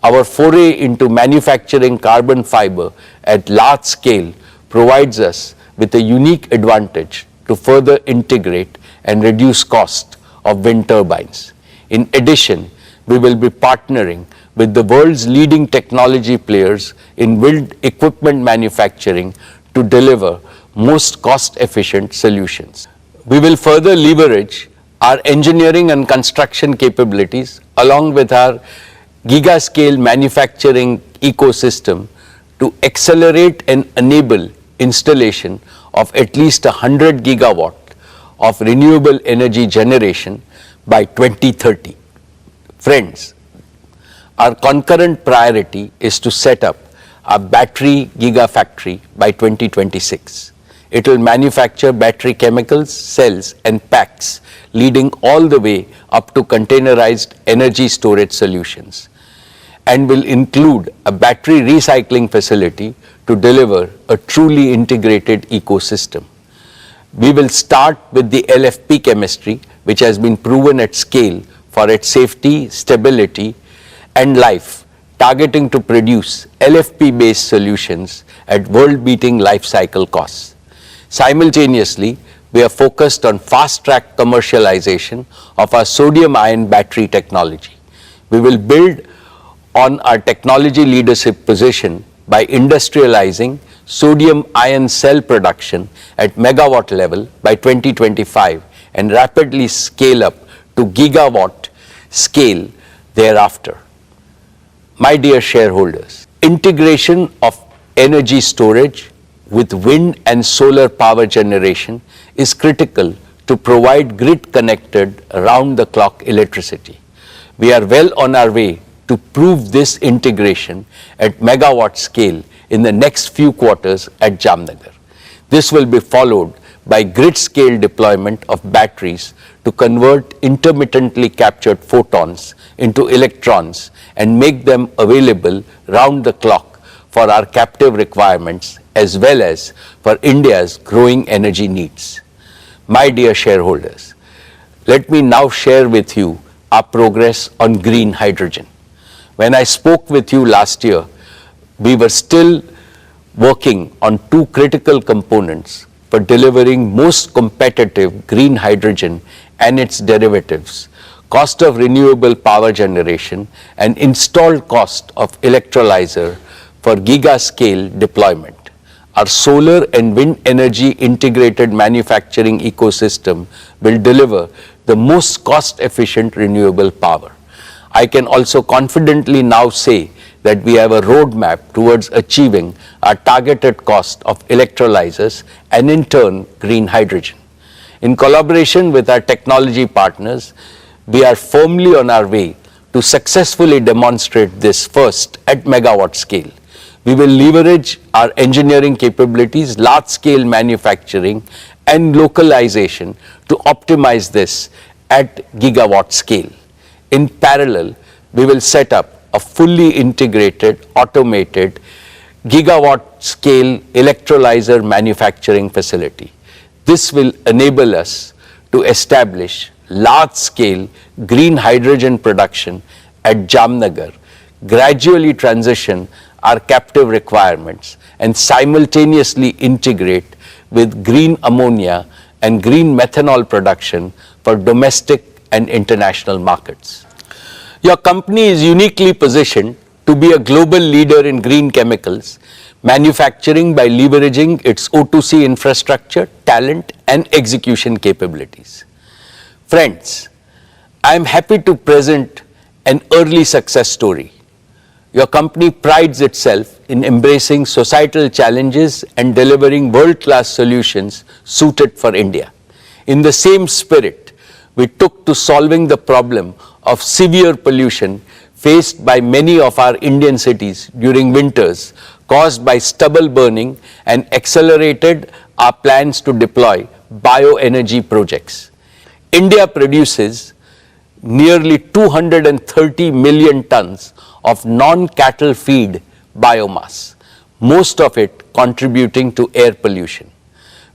Our foray into manufacturing carbon fiber at large scale provides us with a unique advantage to further integrate and reduce cost of wind turbines. In addition, we will be partnering with the world's leading technology players in wind equipment manufacturing to deliver most cost-efficient solutions. We will further leverage our engineering and construction capabilities along with our giga-scale manufacturing ecosystem to accelerate and enable installation of at least 100 gigawatt of renewable energy generation by 2030. Friends, our concurrent priority is to set up a battery gigafactory by 2026. It will manufacture battery chemicals, cells and packs leading all the way up to containerized energy storage solutions, and will include a battery recycling facility to deliver a truly integrated ecosystem. We will start with the LFP chemistry, which has been proven at scale for its safety, stability and life, targeting to produce LFP-based solutions at world-beating life cycle costs. Simultaneously, we are focused on fast-track commercialization of our sodium-ion battery technology. We will build on our technology leadership position by industrializing sodium-ion cell production at megawatt level by 2025 and rapidly scale up to gigawatt scale thereafter. My dear shareholders, integration of energy storage with wind and solar power generation is critical to provide grid-connected round-the-clock electricity. We are well on our way to prove this integration at megawatt scale in the next few quarters at Jamnagar. This will be followed by grid-scale deployment of batteries to convert intermittently captured photons into electrons and make them available round the clock for our captive requirements as well as for India's growing energy needs. My dear shareholders, let me now share with you our progress on green hydrogen. When I spoke with you last year, we were still working on two critical components for delivering most competitive green hydrogen and its derivatives, cost of renewable power generation and installed cost of electrolyzer for giga-scale deployment. Our solar and wind energy integrated manufacturing ecosystem will deliver the most cost-efficient renewable power. I can also confidently now say that we have a roadmap towards achieving our targeted cost of electrolyzers and in turn green hydrogen. In collaboration with our technology partners, we are firmly on our way to successfully demonstrate this first at megawatt scale. We will leverage our engineering capabilities, large-scale manufacturing and localization to optimize this at gigawatt scale. In parallel, we will set up a fully integrated, automated, gigawatt-scale electrolyzer manufacturing facility. This will enable us to establish large-scale green hydrogen production at Jamnagar, gradually transition our captive requirements, and simultaneously integrate with green ammonia and green methanol production for domestic and international markets. Your company is uniquely positioned to be a global leader in green chemicals, manufacturing by leveraging its O2C infrastructure, talent and execution capabilities. Friends, I am happy to present an early success story. Your company prides itself in embracing societal challenges and delivering world-class solutions suited for India. In the same spirit, we took to solving the problem of severe pollution faced by many of our Indian cities during winters caused by stubble burning and accelerated our plans to deploy bioenergy projects. India produces nearly 230 million tons of non-cattle feed biomass, most of it contributing to air pollution.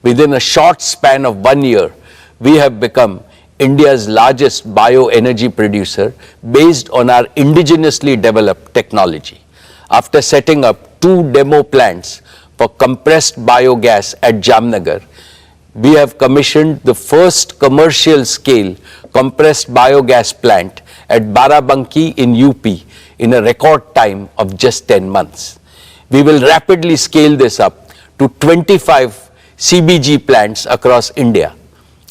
Within a short span of 1 year, we have become India's largest bioenergy producer based on our indigenously developed technology. After setting up 2 demo plants for compressed biogas at Jamnagar, we have commissioned the first commercial scale compressed biogas plant at Barabanki in UP in a record time of just 10 months. We will rapidly scale this up to 25 CBG plants across India.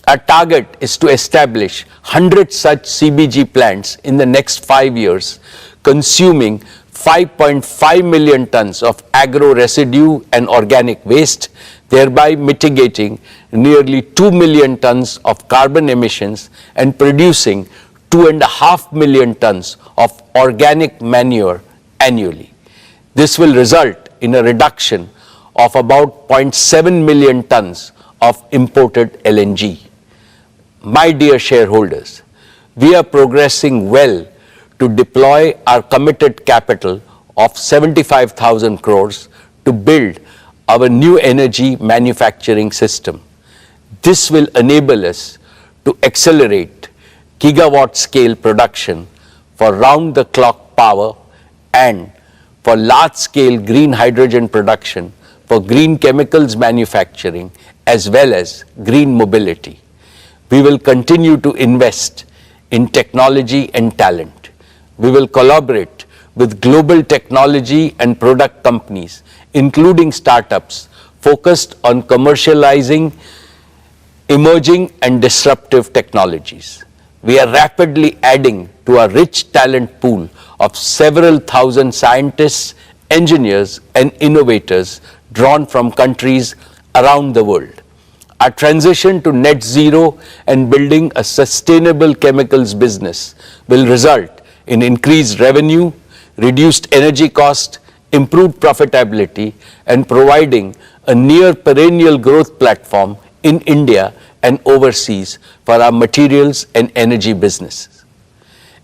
Our target is to establish 100 such CBG plants in the next 5 years, consuming 5.5 million tons of agro residue and organic waste, thereby mitigating nearly 2 million tons of carbon emissions and producing 2.5 million tons of organic manure annually. This will result in a reduction of about 0.7 million tons of imported LNG. My dear shareholders, we are progressing well to deploy our committed capital of 75,000 crores to build our new energy manufacturing system. This will enable us to accelerate gigawatt scale production for round-the-clock power and for large-scale green hydrogen production for green chemicals manufacturing as well as green mobility. We will continue to invest in technology and talent. We will collaborate with global technology and product companies, including startups, focused on commercializing emerging and disruptive technologies. We are rapidly adding to our rich talent pool of several thousand scientists, engineers, and innovators drawn from countries around the world. Our transition to net zero and building a sustainable chemicals business will result in increased revenue, reduced energy cost, improved profitability, and providing a near perennial growth platform in India and overseas for our materials and energy businesses.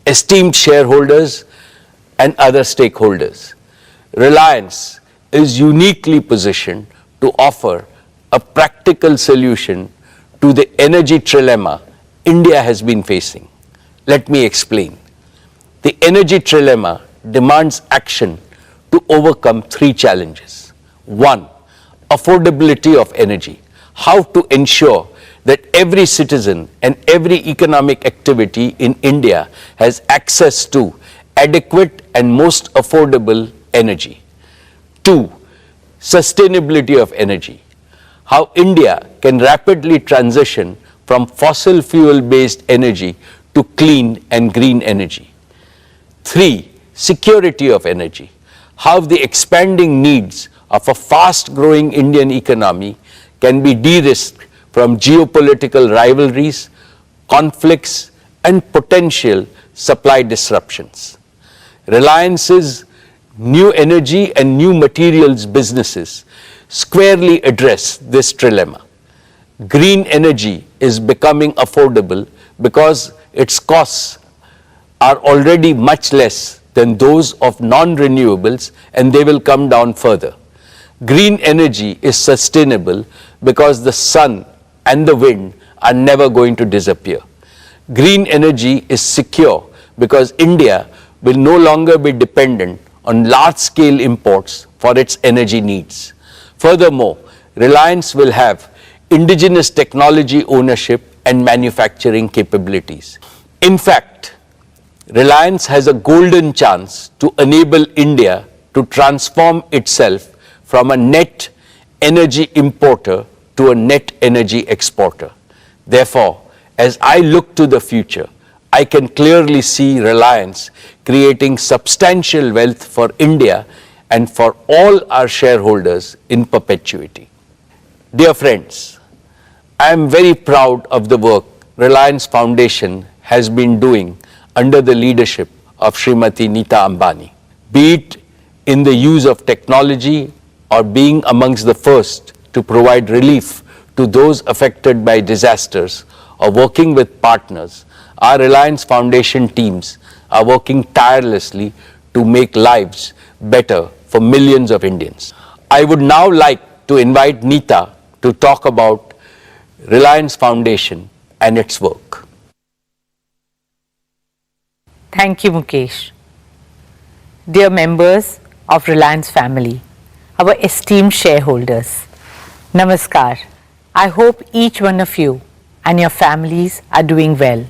Esteemed shareholders and other stakeholders, Reliance is uniquely positioned to offer a practical solution to the energy trilemma India has been facing. Let me explain. The energy trilemma demands action to overcome three challenges. One, affordability of energy. How to ensure that every citizen and every economic activity in India has access to adequate and most affordable energy. Two, sustainability of energy. How India can rapidly transition from fossil fuel based energy to clean and green energy. Three, security of energy. How the expanding needs of a fast growing Indian economy can be de-risked from geopolitical rivalries, conflicts, and potential supply disruptions. Reliance's new energy and new materials businesses squarely address this trilemma. Green energy is becoming affordable because its costs are already much less than those of non-renewables, and they will come down further. Green energy is sustainable because the sun and the wind are never going to disappear. Green energy is secure because India will no longer be dependent on large-scale imports for its energy needs. Furthermore, Reliance will have indigenous technology ownership and manufacturing capabilities. In fact, Reliance has a golden chance to enable India to transform itself from a net energy importer to a net energy exporter. Therefore, as I look to the future, I can clearly see Reliance creating substantial wealth for India and for all our shareholders in perpetuity. Dear friends, I am very proud of the work Reliance Foundation has been doing under the leadership of Srimati Nita Ambani, be it in the use of technology or being amongst the first to provide relief to those affected by disasters or working with partners. Our Reliance Foundation teams are working tirelessly to make lives better for millions of Indians. I would now like to invite Nita to talk about Reliance Foundation and its work. Thank you, Mukesh. Dear members of Reliance family, our esteemed shareholders, Namaskar. I hope each one of you and your families are doing well.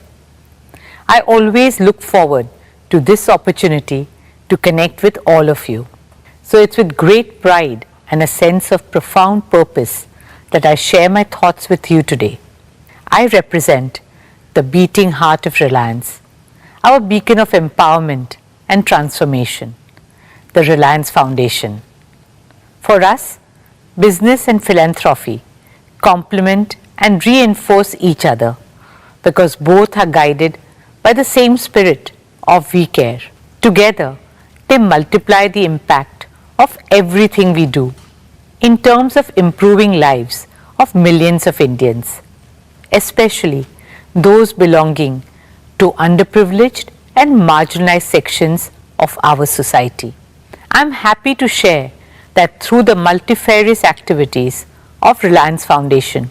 I always look forward to this opportunity to connect with all of you. So it's with great pride and a sense of profound purpose that I share my thoughts with you today. I represent the beating heart of Reliance, our beacon of empowerment and transformation, the Reliance Foundation. For us, business and philanthropy complement and reinforce each other because both are guided by the same spirit of we care. Together, they multiply the impact of everything we do in terms of improving lives of millions of Indians, especially those belonging to underprivileged and marginalized sections of our society. I am happy to share that through the multifarious activities of Reliance Foundation,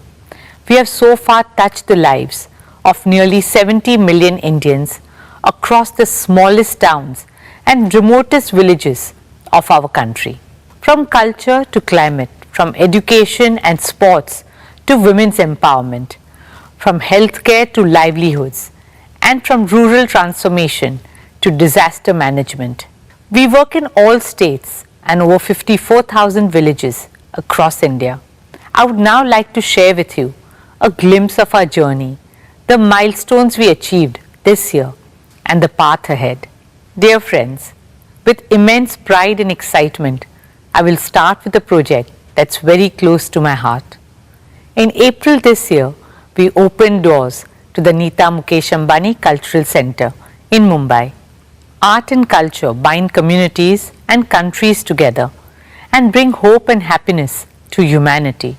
we have so far touched the lives of nearly 70 million Indians across the smallest towns and remotest villages of our country. From culture to climate, from education and sports to women's empowerment, from healthcare to livelihoods, and from rural transformation to disaster management. We work in all states and over 54,000 villages across India. I would now like to share with you a glimpse of our journey, the milestones we achieved this year, and the path ahead. Dear friends, with immense pride and excitement, I will start with a project that's very close to my heart. In April this year, we opened doors to the Nita Mukesh Ambani Cultural Center in Mumbai. Art and culture bind communities and countries together and bring hope and happiness to humanity.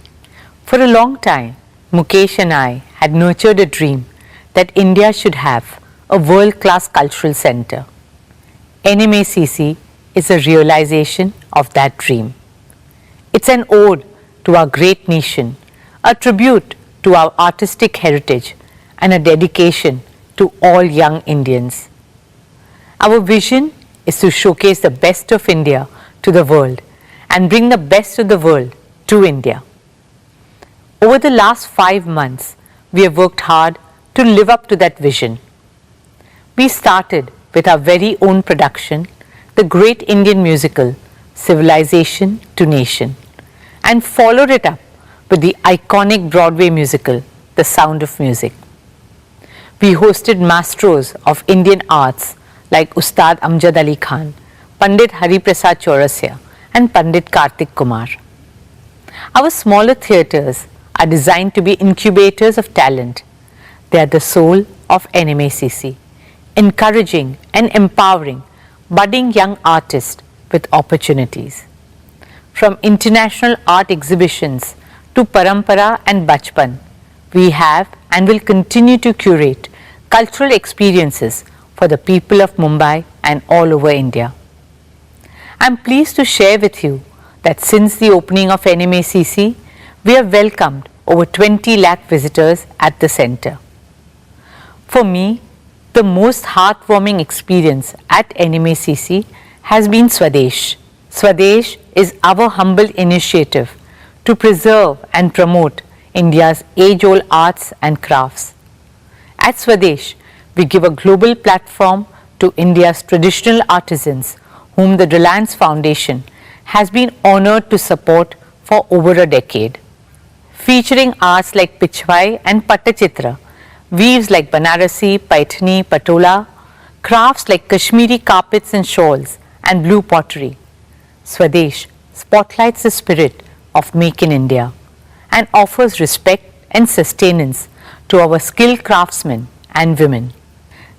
For a long time, Mukesh and I had nurtured a dream that India should have a world-class cultural center. NMACC is a realization of that dream. It's an ode to our great nation, a tribute to our artistic heritage, and a dedication to all young Indians. Our vision is to showcase the best of India to the world and bring the best of the world to India. Over the last 5 months, we have worked hard to live up to that vision. We started with our very own production, the great Indian musical, Civilization to Nation, and followed it up with the iconic Broadway musical, The Sound of Music. We hosted maestros of Indian arts like Ustad Amjad Ali Khan, Pandit Hari Prasad Chaurasya, and Pandit Kartik Kumar. Our smaller theatres are designed to be incubators of talent. They are the soul of NMACC, encouraging and empowering budding young artists with opportunities. From international art exhibitions to Parampara and Bachpan, we have and will continue to curate cultural experiences for the people of Mumbai and all over India. I am pleased to share with you that since the opening of NMACC, we have welcomed over 20 lakh visitors at the centre. For me, the most heartwarming experience at NMACC has been Swadesh. Swadesh is our humble initiative to preserve and promote India's age-old arts and crafts. At Swadesh, we give a global platform to India's traditional artisans whom the Reliance Foundation has been honoured to support for over a decade. Featuring arts like Pichwai and Pattachitra, weaves like Banarasi, Paithani, Patola, crafts like Kashmiri carpets and shawls, and blue pottery. Swadesh spotlights the spirit of Make in India and offers respect and sustenance to our skilled craftsmen and women.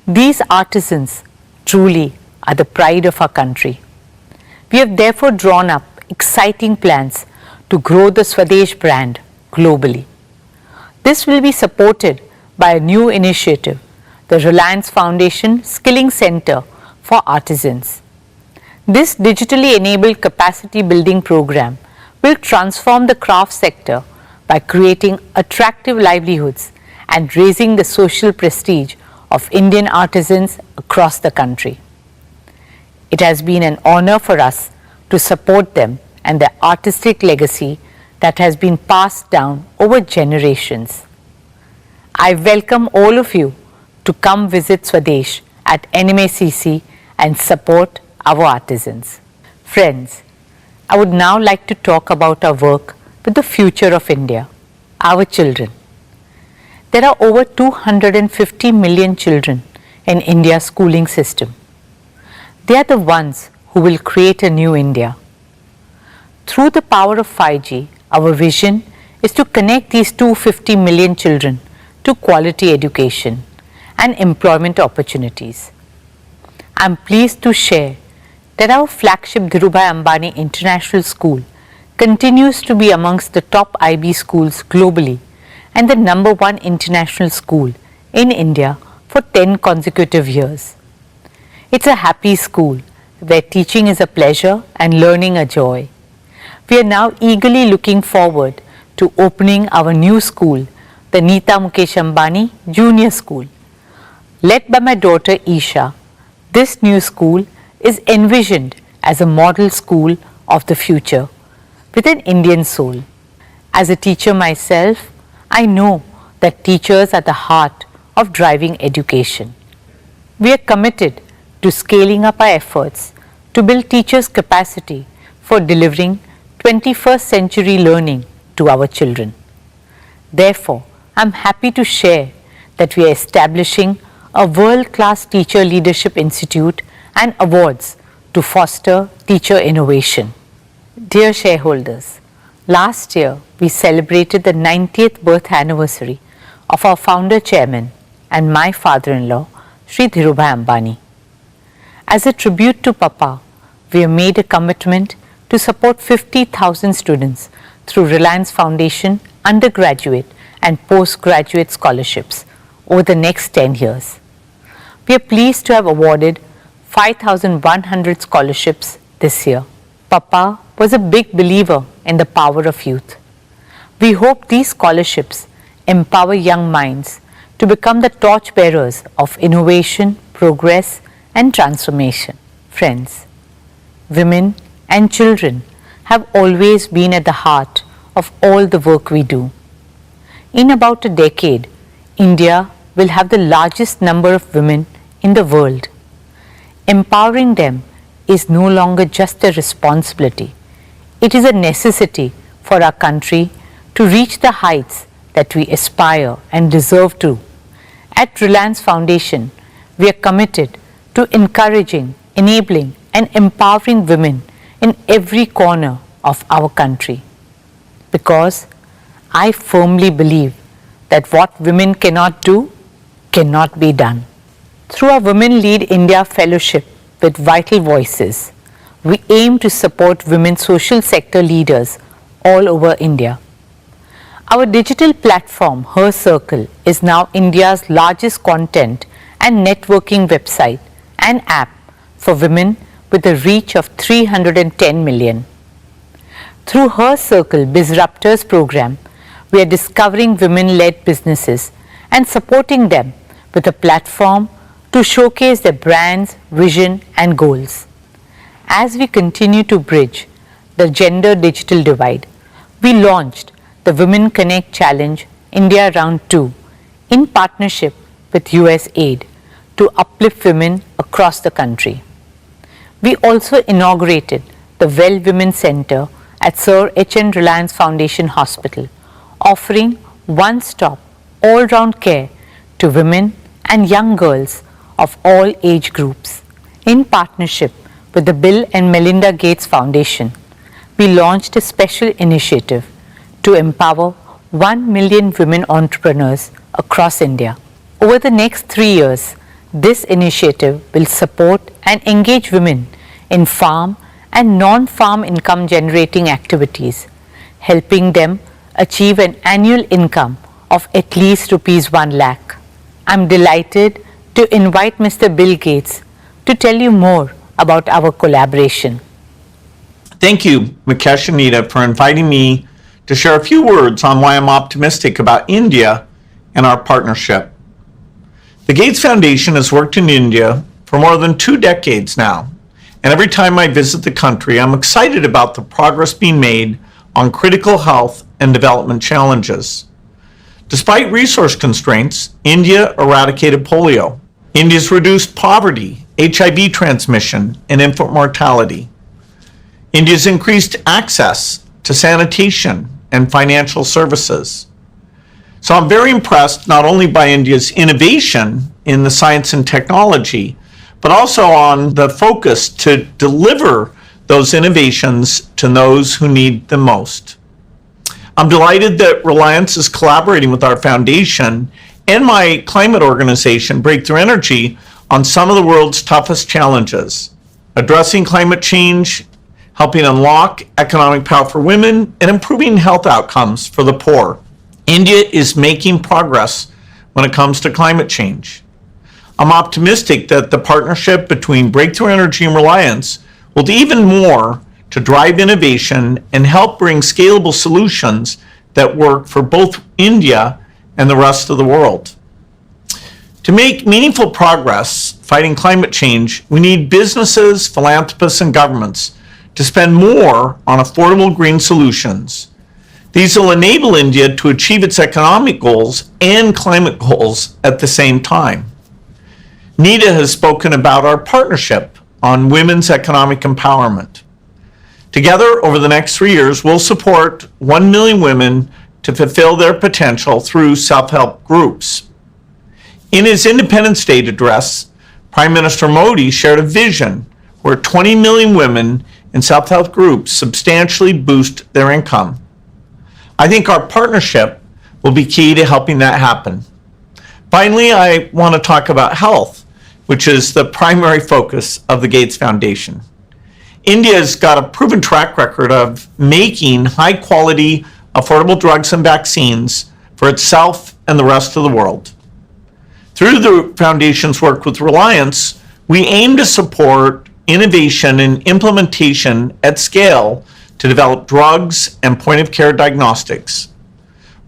These artisans truly are the pride of our country. We have therefore drawn up exciting plans to grow the Swadesh brand globally. This will be supported by a new initiative, the Reliance Foundation Skilling Center for Artisans. This digitally enabled capacity building program will transform the craft sector by creating attractive livelihoods and raising the social prestige of Indian artisans across the country. It has been an honor for us to support them and their artistic legacy that has been passed down over generations. I welcome all of you to come visit Swadesh at NMACC and support our artisans. Friends, I would now like to talk about our work with the future of India, our children. There are over 250 million children in India's schooling system. They are the ones who will create a new India. Through the power of 5G, our vision is to connect these 250 million children to quality education and employment opportunities. I am pleased to share that our flagship Dhirubhai Ambani International School continues to be amongst the top IB schools globally and the #1 international school in India for 10 consecutive years. It's a happy school where teaching is a pleasure and learning a joy. We are now eagerly looking forward to opening our new school, the Neeta Mukesh Ambani Junior School. Led by my daughter Isha, this new school is envisioned as a model school of the future with an Indian soul. As a teacher myself, I know that teachers are the heart of driving education. We are committed to scaling up our efforts to build teachers' capacity for delivering 21st century learning to our children. Therefore, I am happy to share that we are establishing a world-class teacher leadership institute and awards to foster teacher innovation. Dear shareholders, last year we celebrated the 90th birth anniversary of our founder chairman and my father-in-law, Shri Dhirubhai Ambani. As a tribute to Papa, we have made a commitment to support 50,000 students through Reliance Foundation undergraduate and postgraduate scholarships over the next 10 years. We are pleased to have awarded 5,100 scholarships this year. Papa was a big believer in the power of youth. We hope these scholarships empower young minds to become the torchbearers of innovation, progress, and transformation. Friends, women and children have always been at the heart of all the work we do. In about a decade, India will have the largest number of women in the world. Empowering them is no longer just a responsibility. It is a necessity for our country to reach the heights that we aspire and deserve to. At Reliance Foundation, we are committed to encouraging, enabling, and empowering women in every corner of our country. Because I firmly believe that what women cannot do cannot be done. Through our Women Lead India Fellowship with Vital Voices, we aim to support women social sector leaders all over India. Our digital platform, Her Circle, is now India's largest content and networking website and app for women with a reach of 310 million. Through Her Circle Bizruptors program, we are discovering women-led businesses and supporting them with a platform to showcase their brands, vision, and goals. As we continue to bridge the gender digital divide, we launched the Women Connect Challenge India Round 2 in partnership with USAID to uplift women across the country. We also inaugurated the Well Women Center at Sir H.N. Reliance Foundation Hospital, offering one-stop, all-round care to women and young girls of all age groups. In partnership with the Bill and Melinda Gates Foundation, we launched a special initiative to empower 1 million women entrepreneurs across India. Over the next 3 years, this initiative will support and engage women in farm and non-farm income generating activities, helping them achieve an annual income of at least rupees 1 lakh. I'm delighted to invite Mr. Bill Gates to tell you more about our collaboration. Thank you, Mukesh and Nita, for inviting me to share a few words on why I'm optimistic about India and our partnership. The Gates Foundation has worked in India for more than 2 decades now, and every time I visit the country, I'm excited about the progress being made on critical health and development challenges. Despite resource constraints, India eradicated polio. India's reduced poverty, HIV transmission, and infant mortality. India's increased access to sanitation and financial services. So I'm very impressed not only by India's innovation in the science and technology, but also on the focus to deliver those innovations to those who need them most. I'm delighted that Reliance is collaborating with our foundation and my climate organization, Breakthrough Energy, on some of the world's toughest challenges, addressing climate change, helping unlock economic power for women, and improving health outcomes for the poor. India is making progress when it comes to climate change. I'm optimistic that the partnership between Breakthrough Energy and Reliance will do even more to drive innovation and help bring scalable solutions that work for both India and the rest of the world. To make meaningful progress fighting climate change, we need businesses, philanthropists, and governments to spend more on affordable green solutions. These will enable India to achieve its economic goals and climate goals at the same time. Nita has spoken about our partnership on women's economic empowerment. Together, over the next 3 years, we'll support 1 million women to fulfill their potential through self-help groups. In his Independence Day address, Prime Minister Modi shared a vision where 20 million women in self-help groups substantially boost their income. I think our partnership will be key to helping that happen. Finally, I want to talk about health, which is the primary focus of the Gates Foundation. India's got a proven track record of making high quality, affordable drugs and vaccines for itself and the rest of the world. Through the Foundation's work with Reliance, we aim to support innovation and implementation at scale to develop drugs and point-of-care diagnostics.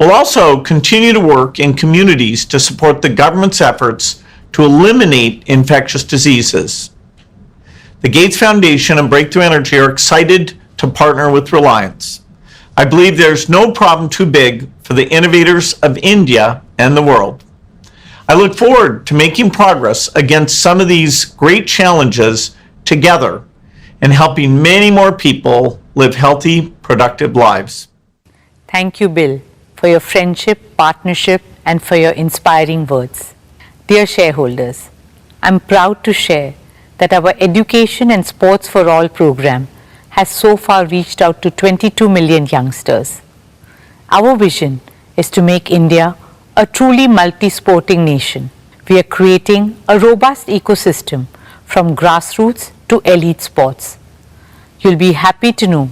We'll also continue to work in communities to support the government's efforts to eliminate infectious diseases. The Gates Foundation and Breakthrough Energy are excited to partner with Reliance. I believe there's no problem too big for the innovators of India and the world. I look forward to making progress against some of these great challenges together and helping many more people live healthy, productive lives. Thank you, Bill, for your friendship, partnership, and for your inspiring words. Dear shareholders, I'm proud to share that our Education and Sports for All program has so far reached out to 22 million youngsters. Our vision is to make India a truly multi-sporting nation. We are creating a robust ecosystem from grassroots to elite sports. You'll be happy to know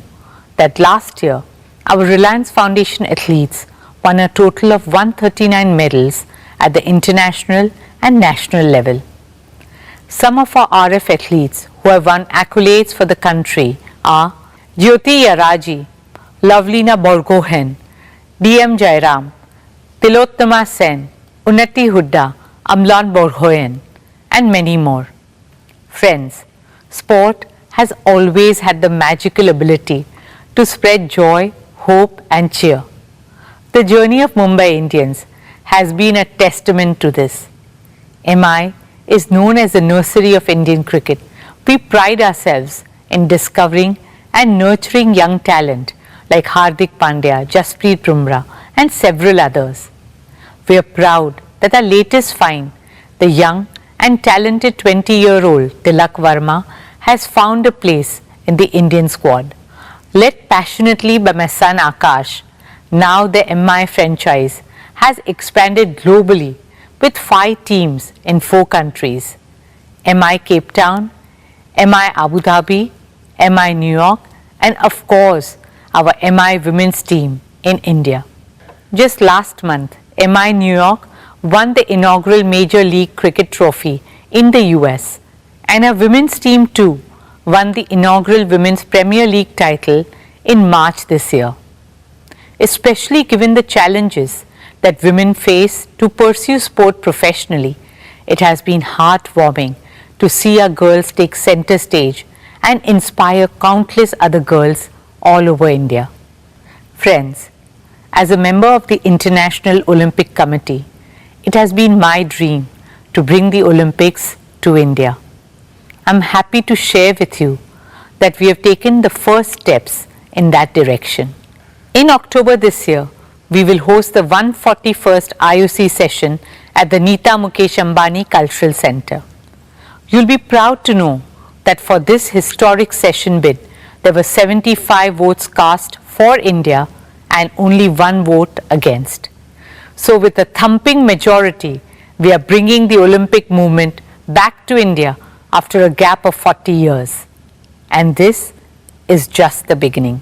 that last year, our Reliance Foundation athletes won a total of 139 medals at the international and national level. Some of our RF athletes who have won accolades for the country are Jyoti Yaraji, Lovelina Borgohen, DM Jairam, Tilottama Sen, Unnati Hudda, Amlan Borgohen, and many more. Friends, sport has always had the magical ability to spread joy, hope, and cheer. The journey of Mumbai Indians has been a testament to this. MI is known as the nursery of Indian cricket. We pride ourselves in discovering and nurturing young talent like Hardik Pandya, Jasprit Bumrah, and several others. We are proud that our latest find, the young and talented 20-year-old Tilak Verma, has found a place in the Indian squad. Led passionately by my son Akash, now the MI franchise has expanded globally with 5 teams in 4 countries: MI Cape Town, MI Abu Dhabi, MI New York, and of course our MI women's team in India. Just last month, MI New York won the inaugural Major League Cricket trophy in the US, and our women's team too won the inaugural Women's Premier League title in March this year. Especially given the challenges that women face to pursue sport professionally, it has been heartwarming to see our girls take center stage and inspire countless other girls all over India. Friends, as a member of the International Olympic Committee, it has been my dream to bring the Olympics to India. I'm happy to share with you that we have taken the first steps in that direction. In October this year, we will host the 141st IOC session at the Neeta Mukesh Ambani Cultural Center. You'll be proud to know that for this historic session bid, there were 75 votes cast for India and only 1 vote against. So with a thumping majority, we are bringing the Olympic movement back to India after a gap of 40 years. And this is just the beginning.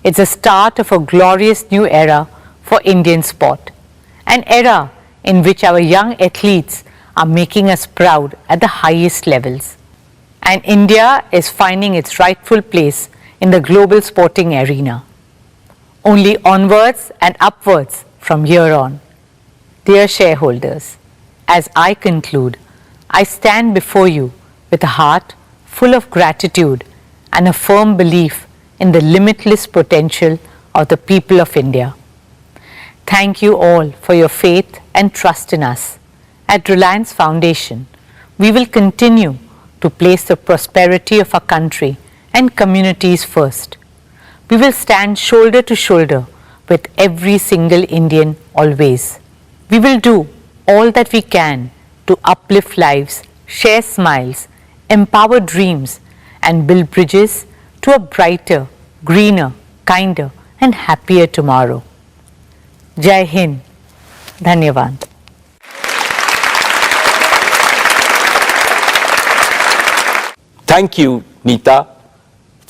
It's the start of a glorious new era for Indian sport, an era in which our young athletes are making us proud at the highest levels. And India is finding its rightful place in the global sporting arena. Only onwards and upwards from here on. Dear shareholders, as I conclude, I stand before you with a heart full of gratitude and a firm belief in the limitless potential of the people of India. Thank you all for your faith and trust in us. At Reliance Foundation, we will continue to place the prosperity of our country and communities first. We will stand shoulder to shoulder with every single Indian always. We will do all that we can to uplift lives, share smiles, empower dreams, and build bridges to a brighter, greener, kinder, and happier tomorrow. Jai Hind. Dhanyavad. Thank you, Neeta.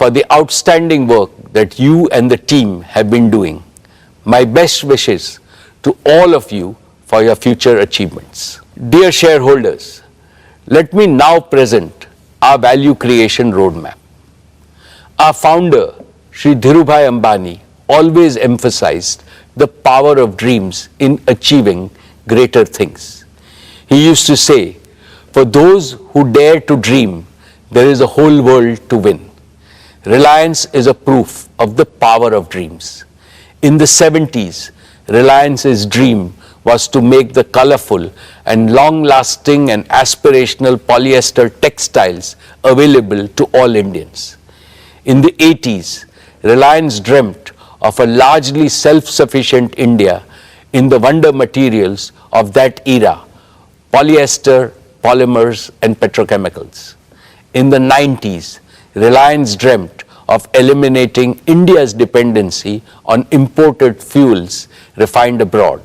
for the outstanding work that you and the team have been doing. My best wishes to all of you for your future achievements. Dear shareholders, let me now present our value creation roadmap. Our founder, Shri Dhirubhai Ambani, always emphasized the power of dreams in achieving greater things. He used to say, for those who dare to dream, there is a whole world to win. Reliance is a proof of the power of dreams. In the 70s, Reliance's dream was to make the colorful and long-lasting and aspirational polyester textiles available to all Indians. In the 80s, Reliance dreamt of a largely self-sufficient India in the wonder materials of that era, polyester, polymers and petrochemicals. In the 90s, Reliance dreamt of eliminating India's dependency on imported fuels refined abroad.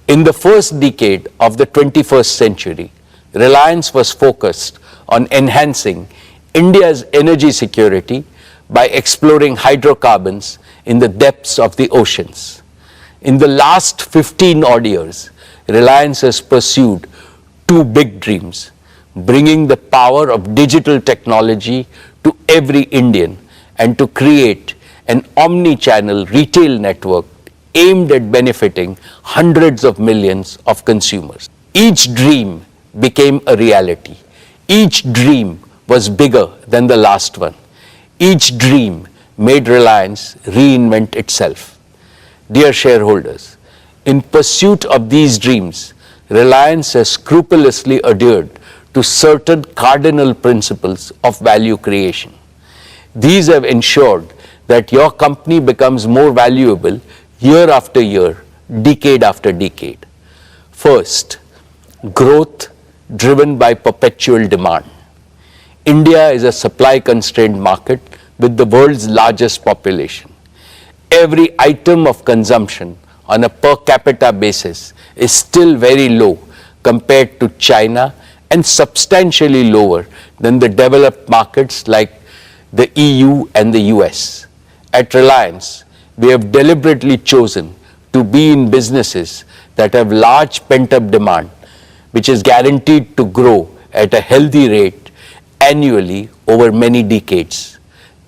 In the first decade of the 21st century, Reliance was focused on enhancing India's energy security by exploring hydrocarbons in the depths of the oceans. In the last 15 odd years, Reliance has pursued two big dreams: bringing the power of digital technology to every Indian and to create an omni-channel retail network aimed at benefiting hundreds of millions of consumers. Each dream became a reality. Each dream was bigger than the last one. Each dream made Reliance reinvent itself. Dear shareholders, in pursuit of these dreams, Reliance has scrupulously adhered to certain cardinal principles of value creation. These have ensured that your company becomes more valuable year after year, decade after decade. First, growth driven by perpetual demand. India is a supply-constrained market with the world's largest population. Every item of consumption on a per capita basis is still very low compared to China and substantially lower than the developed markets like the EU and the US. At Reliance, we have deliberately chosen to be in businesses that have large pent-up demand, which is guaranteed to grow at a healthy rate annually over many decades.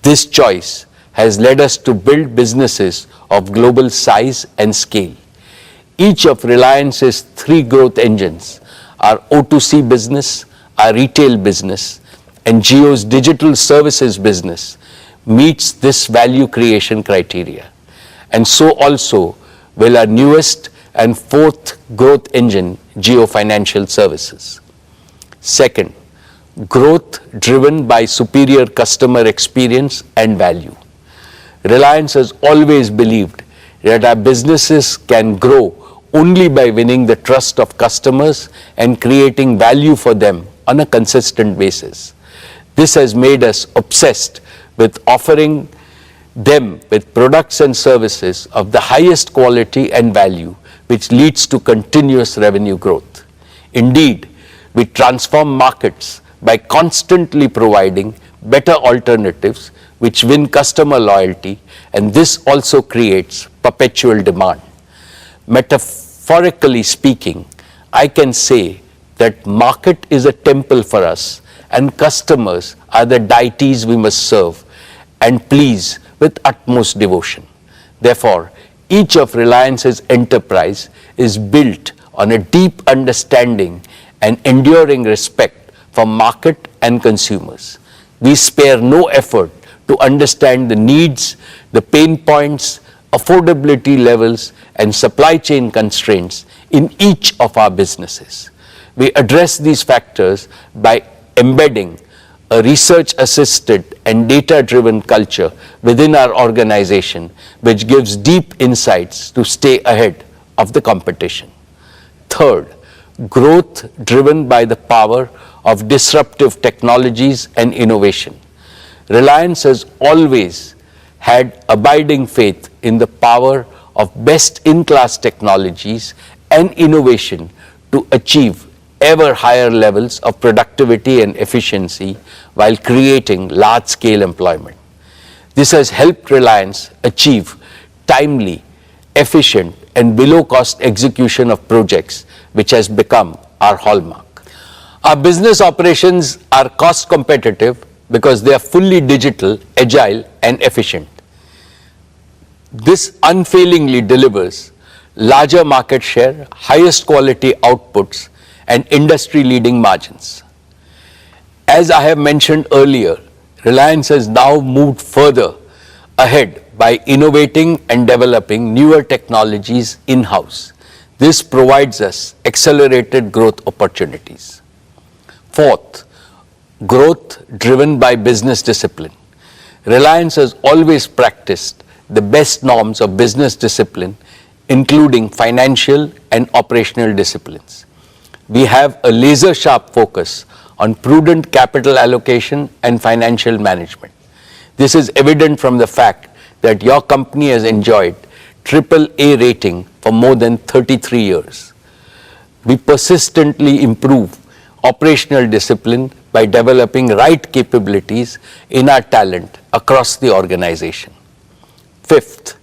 This choice has led us to build businesses of global size and scale. Each of Reliance's three growth engines, our O2C business, our retail business, and Jio's digital services business, meets this value creation criteria. And so also will our newest and fourth growth engine, Jio Financial Services. Second, growth driven by superior customer experience and value. Reliance has always believed that our businesses can grow only by winning the trust of customers and creating value for them on a consistent basis. This has made us obsessed with offering them with products and services of the highest quality and value, which leads to continuous revenue growth. Indeed, we transform markets by constantly providing better alternatives which win customer loyalty, and this also creates perpetual demand. Metaphorically speaking, I can say that market is a temple for us and customers are the deities we must serve and please with utmost devotion. Therefore, each of Reliance's enterprise is built on a deep understanding and enduring respect for market and consumers. We spare no effort to understand the needs, the pain points, affordability levels, and supply chain constraints in each of our businesses. We address these factors by embedding a research-assisted and data-driven culture within our organization, which gives deep insights to stay ahead of the competition. Third, growth driven by the power of disruptive technologies and innovation. Reliance has always had abiding faith in the power of best-in-class technologies and innovation to achieve ever higher levels of productivity and efficiency while creating large-scale employment. This has helped Reliance achieve timely, efficient and below cost execution of projects, which has become our hallmark. Our business operations are cost competitive because they are fully digital, agile and efficient. This unfailingly delivers larger market share, highest quality outputs and industry-leading margins. As I have mentioned earlier, Reliance has now moved further ahead by innovating and developing newer technologies in-house. This provides us accelerated growth opportunities. Fourth, growth driven by business discipline. Reliance has always practiced the best norms of business discipline, including financial and operational disciplines. We have a laser-sharp focus on prudent capital allocation and financial management. This is evident from the fact that your company has enjoyed AAA rating for more than 33 years. We persistently improve operational discipline by developing right capabilities in our talent across the organization. Fifth,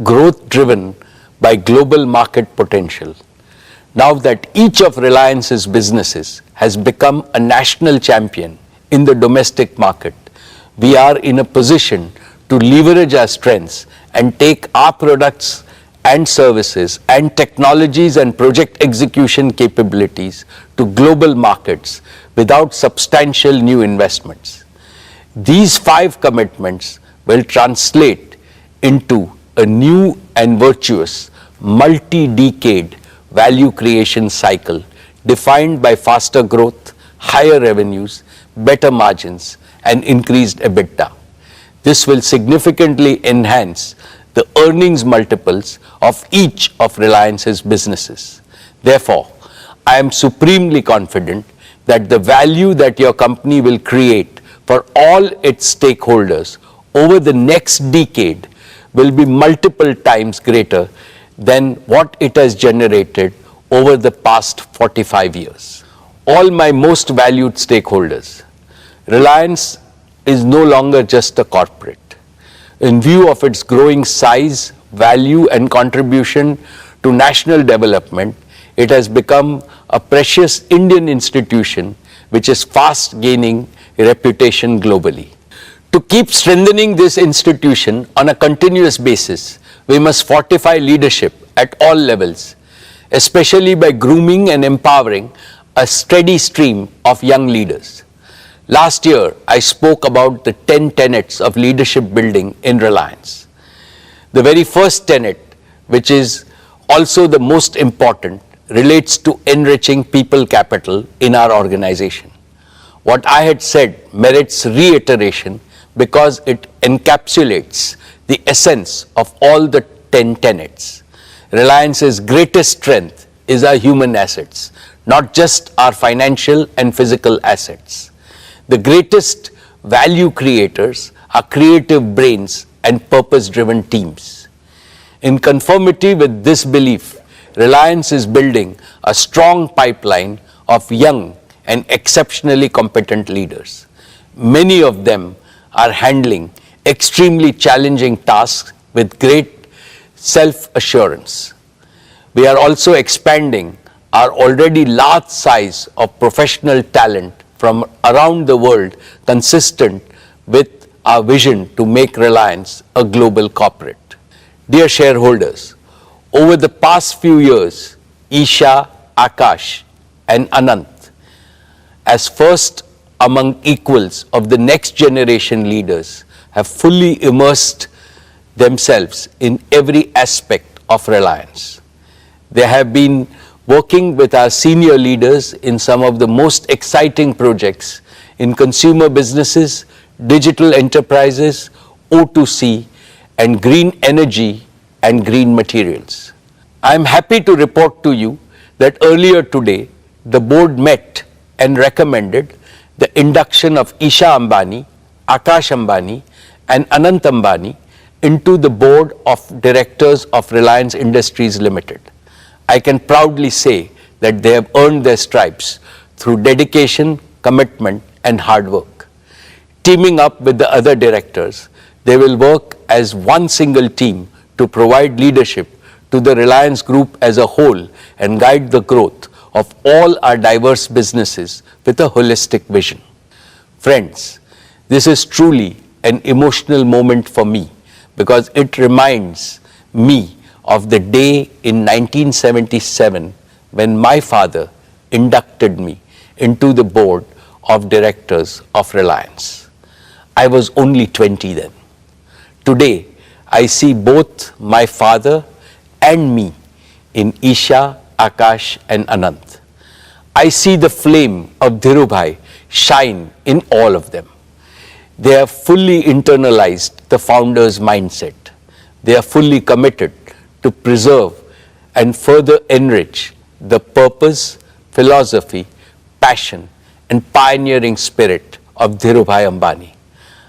growth driven by global market potential. Now that each of Reliance's businesses has become a national champion in the domestic market, we are in a position to leverage our strengths and take our products and services and technologies and project execution capabilities to global markets without substantial new investments. These 5 commitments will translate into a new and virtuous multi-decade value creation cycle defined by faster growth, higher revenues, better margins, and increased EBITDA. This will significantly enhance the earnings multiples of each of Reliance's businesses. Therefore, I am supremely confident that the value that your company will create for all its stakeholders over the next decade will be multiple times greater than what it has generated over the past 45 years. All my most valued stakeholders, Reliance is no longer just a corporate. In view of its growing size, value and contribution to national development, it has become a precious Indian institution which is fast gaining reputation globally. To keep strengthening this institution on a continuous basis, we must fortify leadership at all levels, especially by grooming and empowering a steady stream of young leaders. Last year, I spoke about the 10 tenets of leadership building in Reliance. The very first tenet, which is also the most important, relates to enriching people capital in our organization. What I had said merits reiteration because it encapsulates the essence of all the 10 tenets. Reliance's greatest strength is our human assets, not just our financial and physical assets. The greatest value creators are creative brains and purpose-driven teams. In conformity with this belief, Reliance is building a strong pipeline of young and exceptionally competent leaders. Many of them are handling extremely challenging tasks with great self-assurance. We are also expanding our already large size of professional talent from around the world, consistent with our vision to make Reliance a global corporate. Dear shareholders, over the past few years, Isha, Akash and Anant, as first among equals of the next generation leaders, have fully immersed themselves in every aspect of Reliance. They have been working with our senior leaders in some of the most exciting projects in consumer businesses, digital enterprises, O2C, and green energy and green materials. I am happy to report to you that earlier today, the board met and recommended the induction of Isha Ambani, Akash Ambani, and Anant Ambani into the board of directors of Reliance Industries Limited. I can proudly say that they have earned their stripes through dedication, commitment, and hard work. Teaming up with the other directors, They will work as one single team to provide leadership to the Reliance Group as a whole and guide the growth of all our diverse businesses with a holistic vision. Friends, this is truly an emotional moment for me because it reminds me of the day in 1977 when my father inducted me into the board of directors of Reliance. I was only 20 then. Today, I see both my father and me in Isha, Akash and Anant. I see the flame of Dhirubhai shine in all of them. They have fully internalized the founder's mindset. They are fully committed to preserve and further enrich the purpose, philosophy, passion and pioneering spirit of Dhirubhai Ambani.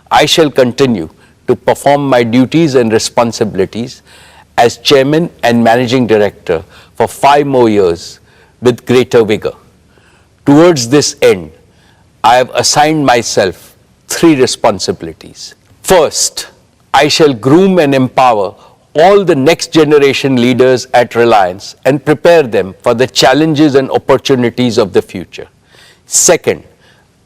I shall continue to perform my duties and responsibilities as Chairman and Managing Director for 5 more years with greater vigor. Towards this end, I have assigned myself 3 responsibilities. First, I shall groom and empower all the next generation leaders at Reliance and prepare them for the challenges and opportunities of the future. Second,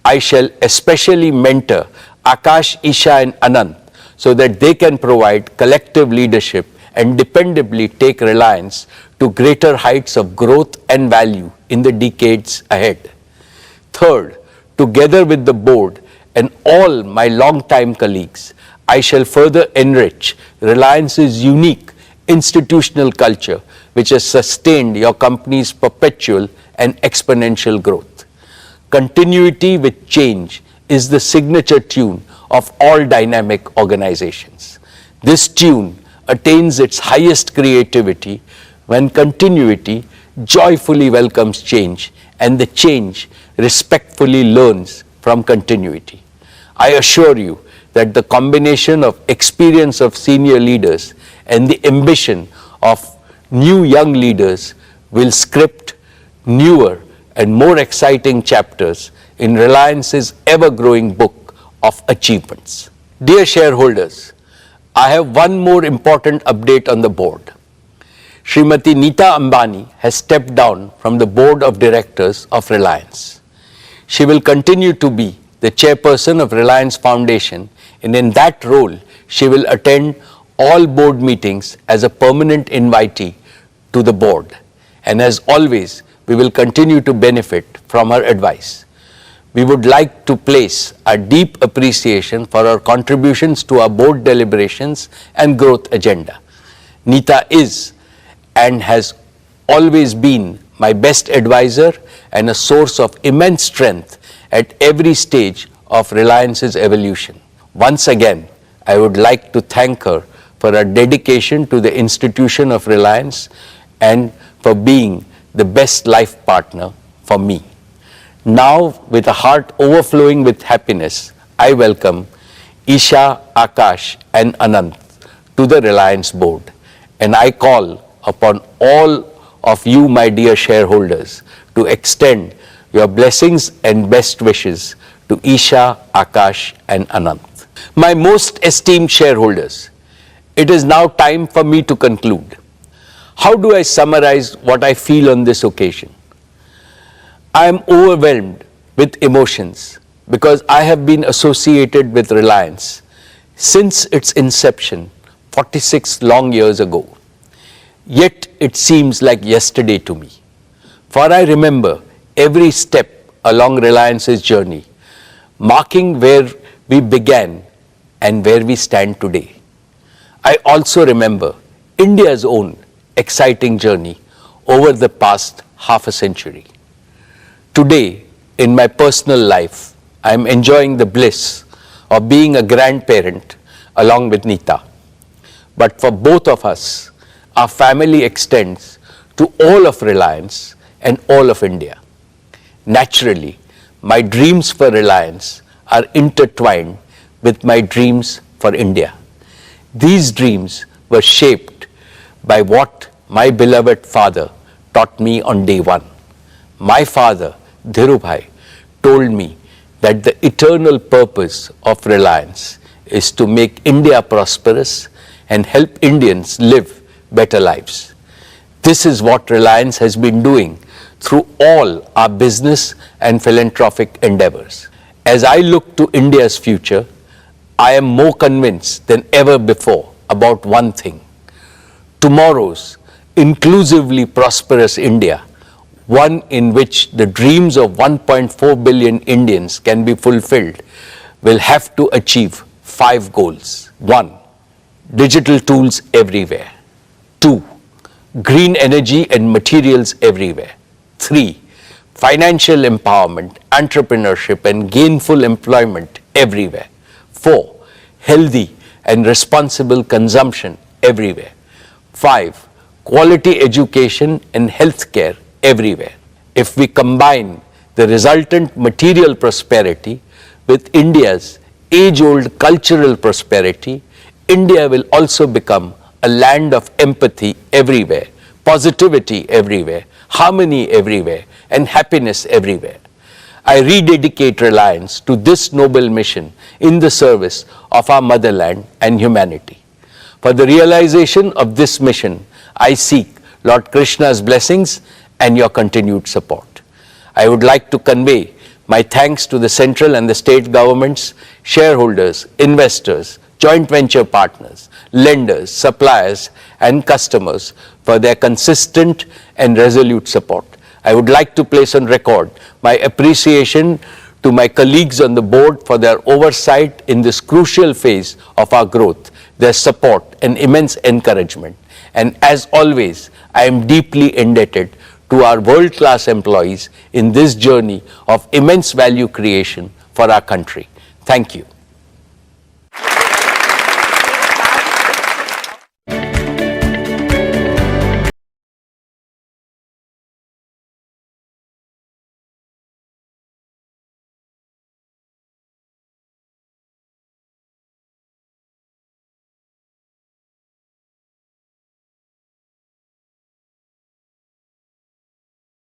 I shall especially mentor Akash, Isha and Anant so that they can provide collective leadership and dependably take Reliance to greater heights of growth and value in the decades ahead. Third, together with the board and all my long-time colleagues, I shall further enrich Reliance's unique institutional culture which has sustained your company's perpetual and exponential growth. Continuity with change is the signature tune of all dynamic organizations. This tune attains its highest creativity when continuity joyfully welcomes change and the change respectfully learns from continuity. I assure you that the combination of experience of senior leaders and the ambition of new young leaders will script newer and more exciting chapters in Reliance's ever-growing book of achievements. Dear shareholders, I have one more important update on the board. Srimati Neeta Ambani has stepped down from the board of directors of Reliance. She will continue to be the chairperson of Reliance Foundation, and in that role, she will attend all board meetings as a permanent invitee to the board. And as always, we will continue to benefit from her advice. We would like to place our deep appreciation for her contributions to our board deliberations and growth agenda. Neeta is and has always been my best advisor and a source of immense strength at every stage of Reliance's evolution. Once again, I would like to thank her for her dedication to the institution of Reliance and for being the best life partner for me. Now, with a heart overflowing with happiness, I welcome Isha, Akash and Anant to the Reliance board, and I call upon all of you, my dear shareholders, to extend your blessings and best wishes to Isha, Akash and Anant. My most esteemed shareholders, it is now time for me to conclude. How do I summarize what I feel on this occasion? I am overwhelmed with emotions because I have been associated with Reliance since its inception 46 long years ago. Yet it seems like yesterday to me, for I remember every step along Reliance's journey, marking where we began and where we stand today. I also remember India's own exciting journey over the past half a century. Today, in my personal life, I am enjoying the bliss of being a grandparent along with Neeta. But for both of us, our family extends to all of Reliance and all of India. Naturally, my dreams for Reliance are intertwined with my dreams for India. These dreams were shaped by what my beloved father taught me on day one. My father, Dhirubhai, told me that the eternal purpose of Reliance is to make India prosperous and help Indians live better lives. This is what Reliance has been doing through all our business and philanthropic endeavors. As I look to India's future, I am more convinced than ever before about one thing. Tomorrow's inclusively prosperous India, one in which the dreams of 1.4 billion Indians can be fulfilled, will have to achieve 5 goals. 1. Digital tools everywhere. 2. Green energy and materials everywhere. 3. Financial empowerment, entrepreneurship and gainful employment everywhere. 4. Healthy and responsible consumption everywhere. 5. Quality education and healthcare everywhere. If we combine the resultant material prosperity with India's age-old cultural prosperity, India will also become a land of empathy everywhere, positivity everywhere, harmony everywhere, and happiness everywhere. I rededicate Reliance to this noble mission in the service of our motherland and humanity. For the realization of this mission, I seek Lord Krishna's blessings and your continued support. I would like to convey my thanks to the central and the state governments, shareholders, investors, joint venture partners, lenders, suppliers, and customers for their consistent and resolute support. I would like to place on record my appreciation to my colleagues on the board for their oversight in this crucial phase of our growth, their support and immense encouragement. And as always, I am deeply indebted to our world-class employees in this journey of immense value creation for our country. Thank you.